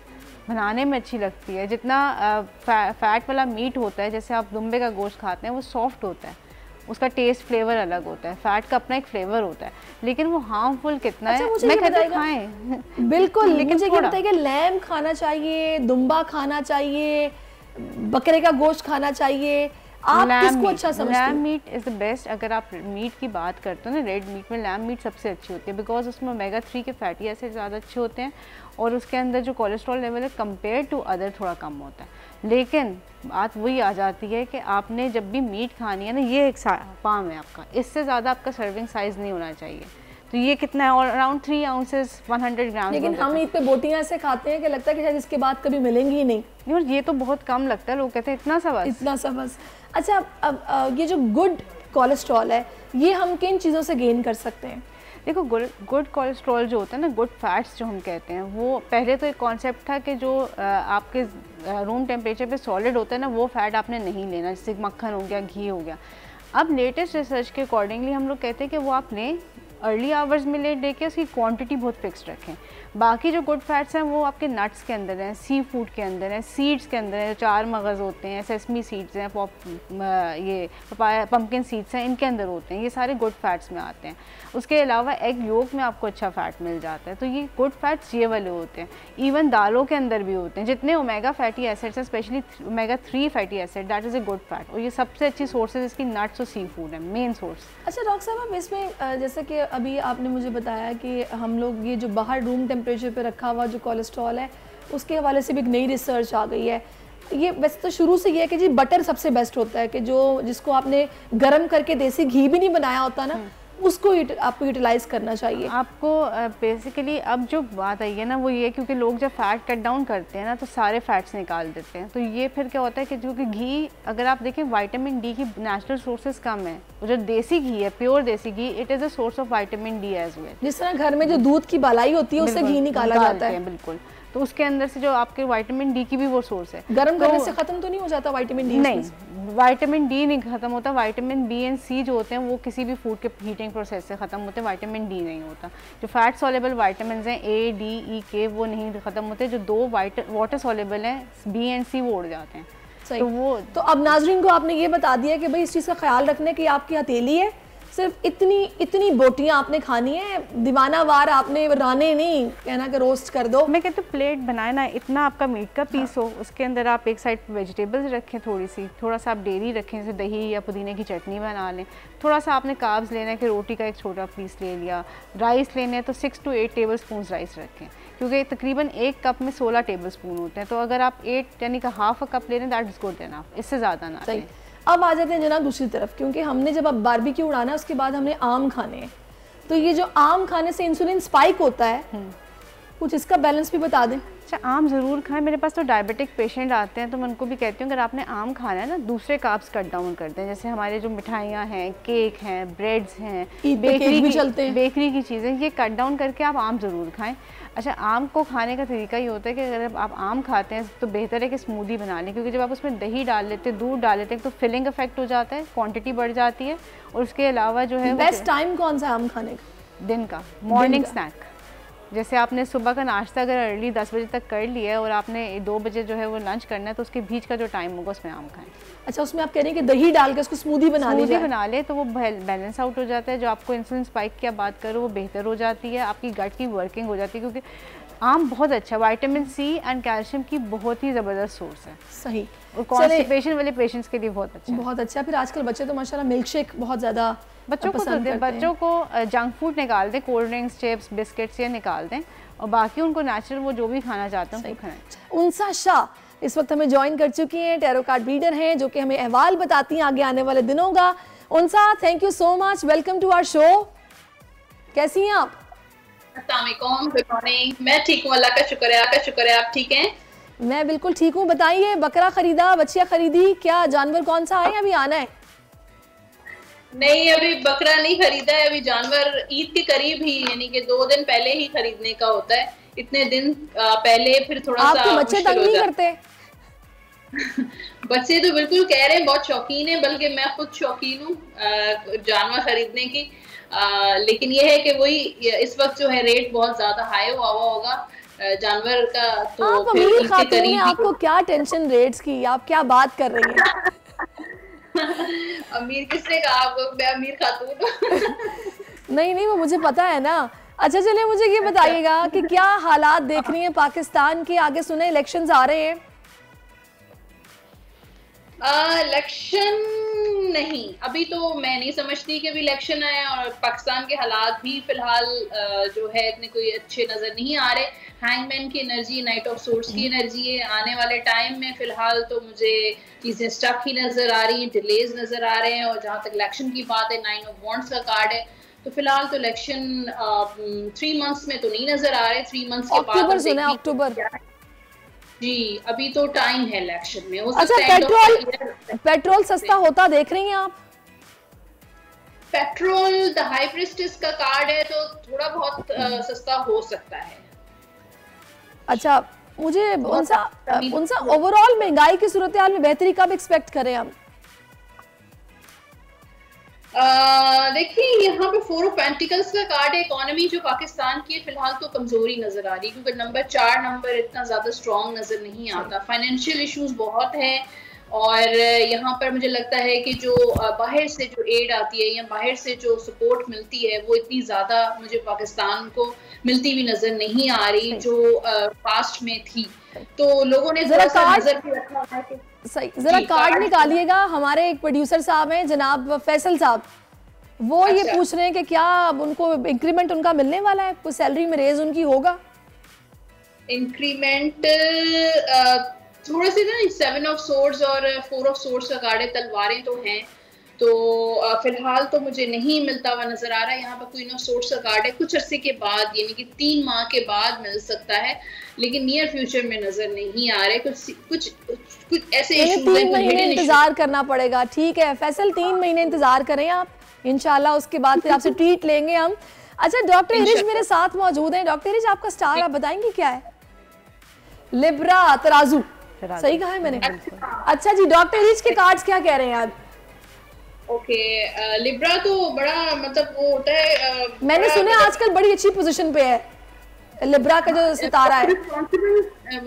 बनाने में अच्छी लगती है। जितना फैट वाला मीट होता है, जैसे आप दुम्बे का गोश्त खाते हैं, वो सॉफ्ट होता है, उसका टेस्ट फ्लेवर अलग होता है, फैट का अपना एक फ्लेवर होता है, लेकिन वो हार्मफुल कितना है। मैं कहती हूँ खाएं
बिल्कुल, लेकिन मुझे क्या बताइए, लैम खाना चाहिए, दुम्बा खाना चाहिए, बकरे का गोश्त खाना चाहिए, आप किसको अच्छा समझते हैं?
Lamb meat is the best. अगर आप मीट की बात करते हो ना, रेड मीट में लैम मीट सबसे अच्छी होती है, बिकॉज उसमें ओमेगा 3 के फैटी एसिड ज़्यादा अच्छे होते हैं, और उसके अंदर जो कोलेस्ट्रॉल लेवल है कंपेयर टू अदर थोड़ा कम होता है। लेकिन बात वही आ जाती है कि आपने जब भी मीट खानी है ना, ये एक पाम है आपका, इससे ज़्यादा आपका सर्विंग साइज़ नहीं होना चाहिए। तो ये कितना है, और अराउंड 3 ounces 100 ग्राम।
लेकिन हम ईद पे बोटियां ऐसे खाते हैं कि लगता है कि शायद इसके बाद कभी मिलेंगी ही नहीं।
और ये तो बहुत कम लगता है, लोग कहते हैं इतना सा बस,
इतना सा बस। अच्छा, अब ये जो गुड कोलेस्ट्रॉल है, ये हम किन चीज़ों से गेन कर सकते हैं?
देखो, गुड कोलेस्ट्रॉल जो होता है ना, गुड फैट्स जो हम कहते हैं, वो पहले तो एक कॉन्सेप्ट था कि जो आपके रूम टेम्परेचर पे सॉलिड होता है ना, वो फैट आपने नहीं लेना, जैसे मक्खन हो गया, घी हो गया। अब लेटेस्ट रिसर्च के अकॉर्डिंगली हम लोग कहते हैं कि वो आप लें, अर्ली आवर्स में ले दे के उसकी क्वांटिटी बहुत फिक्स रखें। बाकी जो गुड फैट्स हैं वो आपके नट्स के अंदर हैं, सी फूड के अंदर हैं, सीड्स के अंदर हैं, जो 4 मगज़ होते हैं, सेसमी सीड्स हैं, ये पपाया पम्पकिन सीड्स हैं, इनके अंदर होते हैं, ये सारे गुड फैट्स में आते हैं। उसके अलावा एग योक में आपको अच्छा फ़ैट मिल जाता है, तो ये गुड फैट्स ये वाले होते हैं। इवन दालों के अंदर भी होते हैं, जितने ओमेगा फैटी एसिड्स हैं, specially omega 3 fatty acid, that is a good fat, और ये सबसे अच्छी सोर्स है इसकी नट्स और सी फूड है, मेन सोर्स।
अच्छा डॉक्टर साहब, अब इसमें जैसे कि अभी आपने मुझे बताया कि हम लोग ये जो बाहर रूम टेम्परेचर पे रखा हुआ जो कोलेस्ट्रॉल है, उसके हवाले से भी एक नई रिसर्च आ गई है। ये वैसे तो शुरू से ये है कि जी बटर सबसे बेस्ट होता है, कि जिसको आपने गर्म करके देसी घी भी नहीं बनाया होता ना, उसको आपको यूटिलाइज करना चाहिए।
आपको बेसिकली अब जो बात आई है ना, वो ये, क्योंकि लोग जब फैट कट डाउन करते हैं ना, तो सारे फैट्स निकाल देते हैं, तो ये फिर क्या होता है कि क्योंकि घी, अगर आप देखें विटामिन डी की नेचुरल सोर्सेज कम है, जो देसी घी है, प्योर देसी घी, it is a source of vitamin D as well.
जिस तरह घर में जो दूध की बालाई होती है उससे घी निकाला जाता है,
बिल्कुल, तो उसके अंदर से जो आपके विटामिन डी की भी वो सोर्स है।
गर्म करने से खत्म तो नहीं हो जाता विटामिन डी?
नहीं, विटामिन डी नहीं खत्म होता, विटामिन बी एंड सी जो होते हैं वो किसी भी फूड के हीटिंग प्रोसेस से खत्म होते हैं, विटामिन डी नहीं होता। जो फैट सॉल्युबल विटामिन हैं ए, डी, ई, के, वो नहीं खत्म होते। जो 2 वाटर सॉल्युबल हैं बी एंड सी, वो उड़ जाते हैं।
तो वो, तो अब नाजरीन को आपने ये बता दिया कि भाई इस चीज़ का ख्याल रखना है कि आपकी हथेली है, सिर्फ इतनी बोटियां आपने खानी है, दीवानावार आपने राने नहीं कहना कि रोस्ट कर दो।
मैं कहती हूँ प्लेट बनाए ना, इतना आपका मीट का पीस हो, उसके अंदर आप एक साइड वेजिटेबल्स रखें, थोड़ा सा आप डेयरी रखें, जैसे दही या पुदीने की चटनी बना लें, थोड़ा सा आपने कार्ब्स लेना है कि रोटी का एक छोटा पीस ले लिया, राइस लेने हैं तो 6 to 8 टेबल स्पून राइस रखें, क्योंकि तकरीबन 1 कप में 16 टेबल स्पून होते हैं, तो अगर आप 8 यानी कि हाफ अ कप ले रहे हैं दैट इज़ गुड एनफ, इससे ज़्यादा ना लें।
अब आ जाते हैं जनाब दूसरी तरफ, क्योंकि हमने जब अब बारबेक्यू उड़ाना है उसके बाद हमने आम खाने हैं, तो ये जो आम खाने से इंसुलिन स्पाइक होता है, कुछ इसका बैलेंस भी बता दें।
अच्छा, आम ज़रूर खाएं। मेरे पास तो डायबिटिक पेशेंट आते हैं तो मैं उनको भी कहती हूँ अगर आपने आम खाना है ना, दूसरे कार्ब्स कट डाउन कर दें, जैसे हमारे जो मिठाइयाँ हैं, केक हैं, ब्रेड्स हैं, बेकरी की चीज़ें, ये कट डाउन करके आप आम ज़रूर खाएं। अच्छा, आम को खाने का तरीका ये होता है कि अगर आप आम खाते हैं तो बेहतर है कि स्मूदी बना लें, क्योंकि जब आप उसमें दही डाल लेते हैं, दूध डाल लेते हैं, तो फिलिंग इफेक्ट हो जाता है, क्वांटिटी बढ़ जाती है। और उसके अलावा जो है
बेस्ट टाइम कौन सा आम खाने का?
दिन का, मॉर्निंग स्नैक। जैसे आपने सुबह का नाश्ता अगर अर्ली 10 बजे तक कर लिया है और आपने 2 बजे जो है वो लंच करना है, तो उसके बीच का जो टाइम होगा उसमें आम खाएं।
अच्छा, उसमें आप कह रहे हैं कि दही डाल के उसको स्मूदी बना
ले तो वो बैलेंस आउट हो जाता है, जो आपको इंसुलिन स्पाइक की आप बात करो वो बेहतर हो जाती है, आपकी गट की वर्किंग हो जाती है, क्योंकि आम बहुत अच्छा विटामिन सी एंड कैल्शियम की बहुत ही ज़बरदस्त सोर्स है।
सही,
और कॉन्स्टिपेशन वाले पेशेंट्स के लिए बहुत अच्छा
बहुत अच्छा। फिर आजकल बच्चे तो माशाल्लाह मिल्क शेक बहुत ज़्यादा
बच्चों को जंक फूड निकाल दें, कोल्ड ड्रिंक्स, चिप्स, बिस्किट्स ये निकाल दें, और बाकी उनको नेचुरल वो जो भी खाना चाहते हैं खाएं।
उनसा शाह इस वक्त हमें ज्वाइन कर चुकी हैं, टैरो कार्ड रीडर हैं, जो कि हमें अहवाल बताती हैं आगे आने वाले दिनों का। Unsa, thank you so much, welcome to our show. कैसी हैं आप?
Good morning. मैं ठीक हूँ, अल्लाह का शुक्र है, आपका शुक्र है, आप ठीक हैं?
मैं बिल्कुल ठीक हूँ। बताइए, बकरा खरीदा, बच्चियाँ खरीदी, क्या जानवर कौन सा है, अभी आना है?
नहीं, अभी बकरा नहीं खरीदा है, अभी जानवर ईद के करीब ही, यानी कि 2 दिन पहले ही खरीदने का होता है, इतने दिन पहले फिर थोड़ा सा
आपके बच्चे तंग नहीं करते?
बच्चे तो बिल्कुल कह रहे हैं, बहुत शौकीन है, बल्कि मैं खुद शौकीन हूँ जानवर खरीदने की, लेकिन ये है कि वही इस वक्त जो है रेट बहुत ज्यादा हाई हुआ होगा जानवर का, तो
आप अमीर खातून हैं, आपको क्या टेंशन रेट्स की, आप क्या बात कर रही हैं?
अमीर किसने कहा आपको? मैं अमीर खातून
नहीं, वो मुझे पता है ना। अच्छा, चलिए मुझे ये बताइएगा कि क्या हालात देख रही हैं पाकिस्तान के, आगे सुने इलेक्शंस आ रहे हैं?
इलेक्शन नहीं, अभी तो मैं नहीं समझती कि अभी इलेक्शन आए, और पाकिस्तान के हालात भी फिलहाल जो है इतने कोई अच्छे नजर नहीं आ रहे। हैंगमैन की एनर्जी, नाइट ऑफ सोर्ट्स की एनर्जी है, आने वाले टाइम में फिलहाल तो मुझे चीजें स्टक ही नजर आ रही हैं, डिलेज नजर आ रहे हैं। और जहाँ तक इलेक्शन की बात है, 9 ऑफ वॉन्ड्स का कार्ड है, तो फिलहाल तो इलेक्शन 3 मंथ्स में तो नहीं नजर आ रहे। 3 मंथ्स के बाद
अक्टूबर
जी, अभी तो टाइम है इलेक्शन में।
अच्छा, पेट्रोल सस्ता होता देख रही हैं आप?
पेट्रोल द हाई प्रिस्टेस का कार्ड है, तो थोड़ा बहुत सस्ता हो सकता है।
अच्छा, मुझे उनसा ओवरऑल महंगाई की सूरत हाल में बेहतरी कब एक्सपेक्ट करें हम?
देखिए, यहाँ पे 4 ऑफ पेंटिकल्स का कार्ड है। इकोनॉमी जो पाकिस्तान की फिलहाल तो कमजोरी नजर आ रही है, क्योंकि नंबर 4 नंबर इतना ज्यादा स्ट्रॉन्ग नजर नहीं आता। फाइनेंशियल इश्यूज बहुत है, और यहाँ पर मुझे लगता है कि जो बाहर से जो एड आती है या बाहर से जो सपोर्ट मिलती है, वो इतनी ज्यादा मुझे पाकिस्तान को मिलती भी नजर नहीं आ रही जो पास्ट में थी। तो लोगों ने
जरा कार्ड निकालिएगा। हमारे एक प्रोड्यूसर साहब हैं जनाब फैसल साहब, वो ये पूछ रहे हैं कि क्या उनको इंक्रीमेंट उनका मिलने वाला है, कोई सैलरी में रेज उनकी होगा?
इंक्रीमेंट थोड़े से ना 7 ऑफ सोर्ड्स और 4 ऑफ सोर्ड्स का कार्ड है, तलवारें तो हैं, तो फिलहाल तो मुझे नहीं मिलता हुआ नजर आ रहा है। यहाँ पर क्वीन ऑफ सोर्ड्स का कार्ड है, कुछ अरसे के बाद यानी कि 3 माह के बाद मिल सकता है, लेकिन नियर फ्यूचर में नजर नहीं आ रहे। कुछ ऐसे इश्यूज हैं,
3 महीने इंतजार करना पड़ेगा। ठीक है फैसल, 3 महीने इंतजार करें आप, इंशाल्लाह उसके बाद फिर आपसे ट्रीट लेंगे हम। अच्छा, डॉक्टर हिरिज मेरे साथ मौजूद हैं। डॉक्टर हिरिज, आपका स्टार आप बताएंगे क्या है? लिब्रा, तराजू, सही कहा है मैंने? अच्छा जी, डॉक्टर हिरिज के कार्ड्स क्या कह रहे हैं आप?
ओके, लिब्रा तो बड़ा मतलब वो होता है,
मैंने सुना आजकल बड़ी अच्छी पोजीशन पे है लिब्रा का जो सितारा है,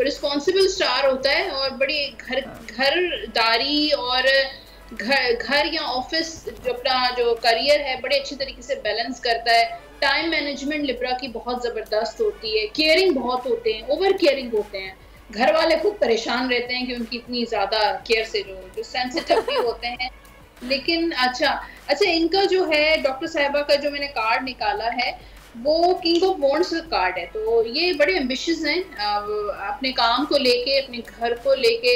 रिस्पॉन्सिबल स्टार होता है, और बड़ी घरदारी और घर या ऑफिस जो अपना जो करियर है बड़े अच्छे तरीके से बैलेंस करता है। टाइम मैनेजमेंट लिब्रा की बहुत ज़बरदस्त होती है, केयरिंग बहुत होते हैं, ओवर केयरिंग होते हैं, घर वाले खूब परेशान रहते हैं कि उनकी इतनी ज़्यादा केयर से जो सेंसिटिव भी होते हैं। लेकिन अच्छा इनका जो है डॉक्टर साहिबा का जो मैंने कार्ड निकाला है वो किंग ऑफ वॉन्ड्स का कार्ड है, तो ये बड़े एम्बिशियस हैं अपने काम को लेके, अपने घर को लेके,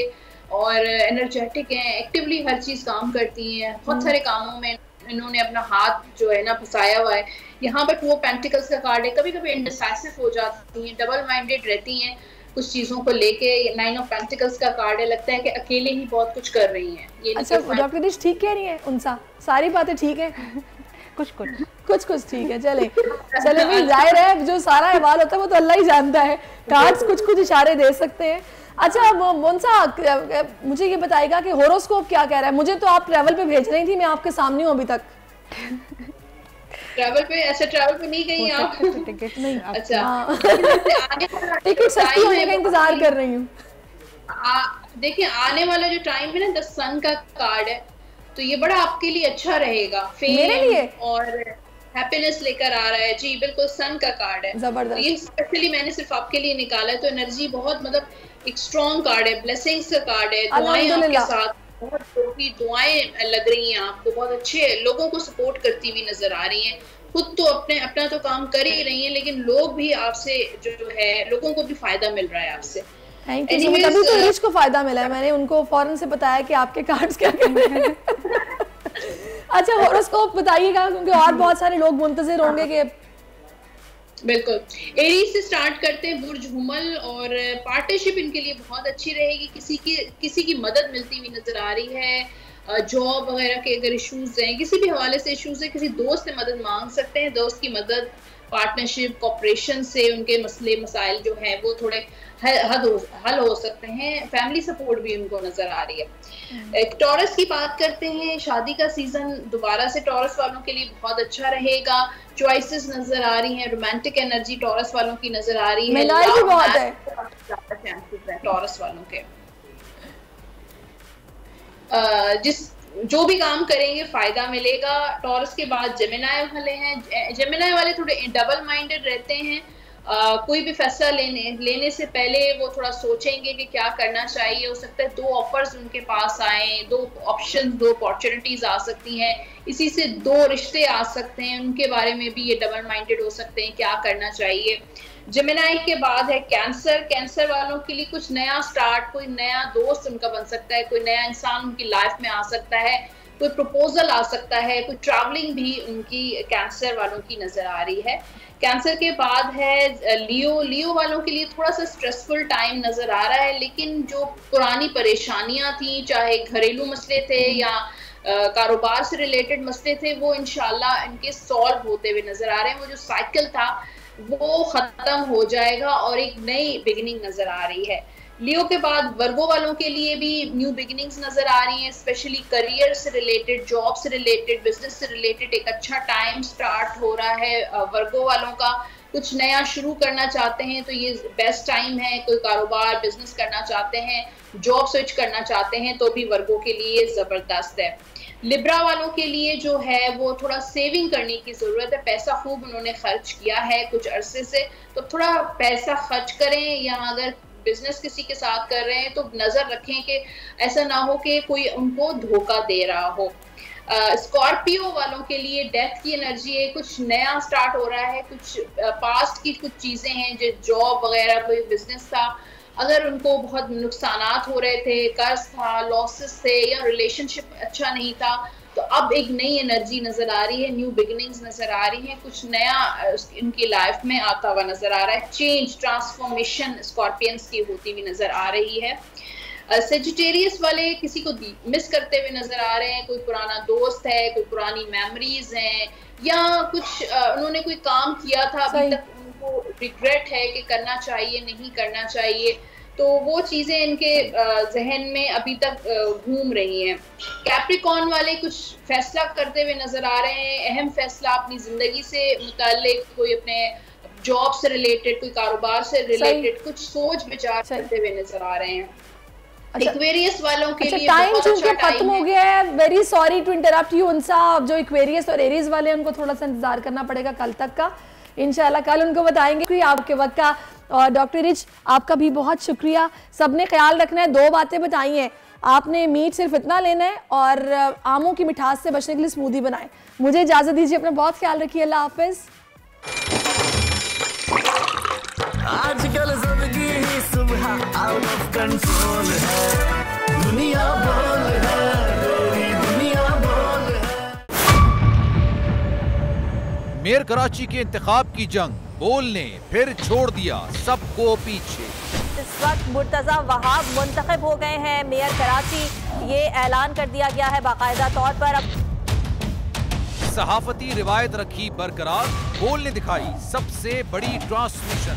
और एनर्जेटिक हैं, एक्टिवली हर चीज़ काम करती हैं, बहुत सारे कामों में इन्होंने अपना हाथ जो है ना फंसाया हुआ है। यहाँ पर 2 ऑफ पेंटिकल्स का कार्ड है, कभी कभी इंडिसाइसिव हो जाती हैं, डबल माइंडेड रहती हैं कुछ चीज़ों को लेके। 9 ऑफ पेंटिकल्स का कार्ड है, लगता है कि अकेले ही बहुत कुछ कर रही हैं। ये
अच्छा डॉक्टर दिश ठीक कह रही है, उनसा सारी बातें ठीक है? कुछ ठीक है। चले भाई, जाहिर है जो सारा अहवाल होता है वो तो अल्लाह ही जानता है, कार्ड्स कुछ इशारे दे सकते हैं। अच्छा मोनसा, मुझे ये बताएगा कि होरोस्कोप क्या कह रहा है? मुझे तो आप ट्रैवल पे भेज रही थी, मैं आपके सामने हूँ अभी तक।
ट्रैवल पे नहीं गई आप?
टिकट नहीं।
अच्छा
टिकट सस्ती होने का इंतजार कर रही हूँ।
देखिए आने वाला जो टाइम है ना, द सन का कार्ड है, तो ये बड़ा आपके लिए अच्छा रहेगा,
मेरे लिए
और हैप्पीनेस लेकर आ रहा है। जी बिल्कुल, सन का कार्ड है,
जबरदस्त।
ये स्पेशली मैंने सिर्फ आपके लिए निकाला है, तो एनर्जी बहुत मतलब एक स्ट्रॉन्ग कार्ड है, ब्लेसिंग्स का कार्ड है, दुआएं आपके साथ, बहुत दुआएं लग रही हैं आपको, बहुत अच्छे लोगों को सपोर्ट करती हुई नजर आ रही हैं। खुद तो अपना तो काम कर ही रही हैं, लेकिन लोग भी आपसे जो है, लोगों को भी फायदा मिल रहा है आपसे।
Thank you. तभी तो रिच को फायदा मिला है, मैंने उनको फौरन से बताया कि आपके कार्ड्स क्या कह रहे हैं। अच्छा होरोस्कोप बताइएगा, क्योंकि और बहुत सारे लोग मुंतजिर होंगे कि
बिल्कुल। एरीज से स्टार्ट करते हैं, बुर्ज हुमल, और पार्टनरशिप इनके लिए बहुत अच्छी रहेगी, किसी की मदद मिलती हुई नजर आ रही है। जॉब वगैरह के अगर इश्यूज हैं, किसी भी हवाले से इश्यूज है, किसी दोस्त से मदद मांग सकते हैं, दोस्त की मदद, पार्टनरशिप, कॉपरेशन से उनके मसले मसाइल जो हैं वो थोड़े हल हो सकते हैं। फैमिली सपोर्ट भी उनको नजर आ रही है। टॉरस की बात करते हैं, शादी का सीजन दोबारा से टॉरस वालों के लिए बहुत अच्छा रहेगा, चॉइसेस नजर आ रही हैं, रोमांटिक एनर्जी टॉरस वालों की नजर आ रही है, टॉरस वालों के जो भी काम करेंगे फायदा मिलेगा। टॉरस के बाद जेमिनाई वाले हैं, जेमिनाई वाले थोड़े डबल माइंडेड रहते हैं, कोई भी फैसला लेने से पहले वो थोड़ा सोचेंगे कि क्या करना चाहिए। हो सकता है 2 ऑफर्स उनके पास आए, 2 ऑप्शंस, 2 अपॉर्चुनिटीज आ सकती हैं, इसी से 2 रिश्ते आ सकते हैं, उनके बारे में भी ये डबल माइंडेड हो सकते हैं, क्या करना चाहिए। जेमिनाई के बाद है कैंसर वालों के लिए कुछ नया स्टार्ट, कोई नया दोस्त उनका बन सकता है, कोई नया इंसान उनकी लाइफ में आ सकता है, कोई प्रपोजल आ सकता है, कोई ट्रैवलिंग भी उनकी कैंसर वालों की नजर आ रही है। कैंसर के बाद है लियो वालों के लिए थोड़ा सा स्ट्रेसफुल टाइम नजर आ रहा है, लेकिन जो पुरानी परेशानियां थी, चाहे घरेलू मसले थे या कारोबार से रिलेटेड मसले थे, वो इंशाल्लाह इनके सॉल्व होते हुए नजर आ रहे हैं। वो जो साइकिल था वो खत्म हो जाएगा और एक नई बिगिनिंग नजर आ रही है। लियो के बाद वर्गो वालों के लिए भी न्यू बिगिनिंग्स नजर आ रही हैं, स्पेशली करियर से रिलेटेड, जॉब से रिलेटेड, बिजनेस से रिलेटेड एक अच्छा टाइम स्टार्ट हो रहा है वर्गो वालों का। कुछ नया शुरू करना चाहते हैं तो ये बेस्ट टाइम है, कोई कारोबार बिजनेस करना चाहते हैं, जॉब स्विच करना चाहते हैं तो भी वर्गो के लिए जबरदस्त है। लिब्रा वालों के लिए जो है वो थोड़ा सेविंग करने की जरूरत है, पैसा खूब उन्होंने खर्च किया है कुछ अरसे से, तो थोड़ा पैसा खर्च करें, या अगर बिजनेस किसी के साथ कर रहे हैं तो नजर रखें कि ऐसा ना हो कि कोई उनको धोखा दे रहा हो। स्कॉर्पियो वालों के लिए डेथ की एनर्जी है, कुछ नया स्टार्ट हो रहा है, कुछ पास्ट की कुछ चीजें हैं जो जॉब वगैरह, कोई बिजनेस था, अगर उनको बहुत नुकसानात हो रहे थे, कर्ज था, लॉसेस थे, या रिलेशनशिप अच्छा नहीं था, तो अब एक नई एनर्जी नजर आ रही है, न्यू बिगिनिंग्स नजर आ रही है, कुछ नया इनकी लाइफ में आता हुआ नजर आ रहा है, चेंज, ट्रांसफॉर्मेशन स्कॉर्पियंस की होती हुई नजर आ रही है। सेजिटेरियस वाले किसी को मिस करते हुए नजर आ रहे हैं, कोई पुराना दोस्त है, कोई पुरानी मेमोरीज हैं, या कुछ उन्होंने कोई काम किया था अभी तक उनको रिग्रेट है कि करना चाहिए नहीं करना चाहिए, तो वो चीजें इनके जहन में अभी तक घूम रही हैं। कैप्रिकॉर्न वाले कुछ फैसला करते हुए नजर आ रहे हैं, अहम फैसला अपनी जिंदगी से मुताल्लिक, कोई अपने जॉब से रिलेटेड, कोई कारोबार से रिलेटेड कुछ सोच विचार करते हुए नजर आ रहे हैं। एक्वेरियस वालों के लिए
टाइम
बहुत
चूंकि
अच्छा
खत्म हो गया है, very sorry to interrupt you. Unsa जो एक्वेरियस और एरीज वाले हैं उनको थोड़ा सा इंतजार करना पड़ेगा कल तक का, इंशाल्लाह कल उनको बताएंगे। आपके वक्त का और डॉक्टर रिच आपका भी बहुत शुक्रिया। सबने ख्याल रखना है, 2 बातें बताई हैं आपने, मीट सिर्फ इतना लेना है और आमों की मिठास से बचने के लिए स्मूदी बनाएं। मुझे इजाजत दीजिए, अपना बहुत ख्याल रखिए, अल्लाह हाफिज।
आजकल जिंदगी ही सुबह आउट ऑफ कंट्रोल है, दुनिया बोल है, तेरी दुनिया बोल है।
मेयर कराची के इंतखाब की जंग, बोल ने फिर छोड़ दिया सबको पीछे।
इस वक्त मुर्तजा वहाब मुंतखब हो गए हैं मेयर कराची, ये ऐलान कर दिया गया है बाकायदा तौर पर। अब
सहाफती रिवायत रखी बरकरार, बोल ने दिखाई सबसे बड़ी ट्रांसमिशन।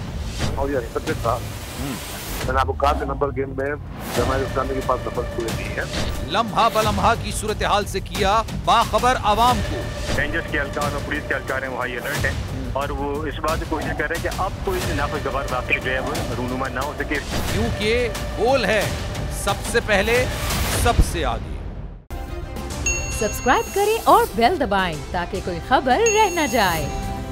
मैंने आपको कहा था नंबर गेम में जमात इस्लामी के पास नंबर पूरे नहीं है।
लम्हा बलम्हा की सूरत हाल से किया बाखबर आवाम को।
रेंजर्स के एहलकार और पुलिस के एहलकार हैं वो हाई अलर्ट हैं और वो इस बात की कोशिश कर रहे हैं कि अब कोई नाखुशगवार वाक़या जो है वो रूनुमा ना हो सके,
क्योंकि बोल है सबसे पहले सबसे आगे।
सब्सक्राइब करें और बेल दबाएं ताकि कोई खबर रह न जाए।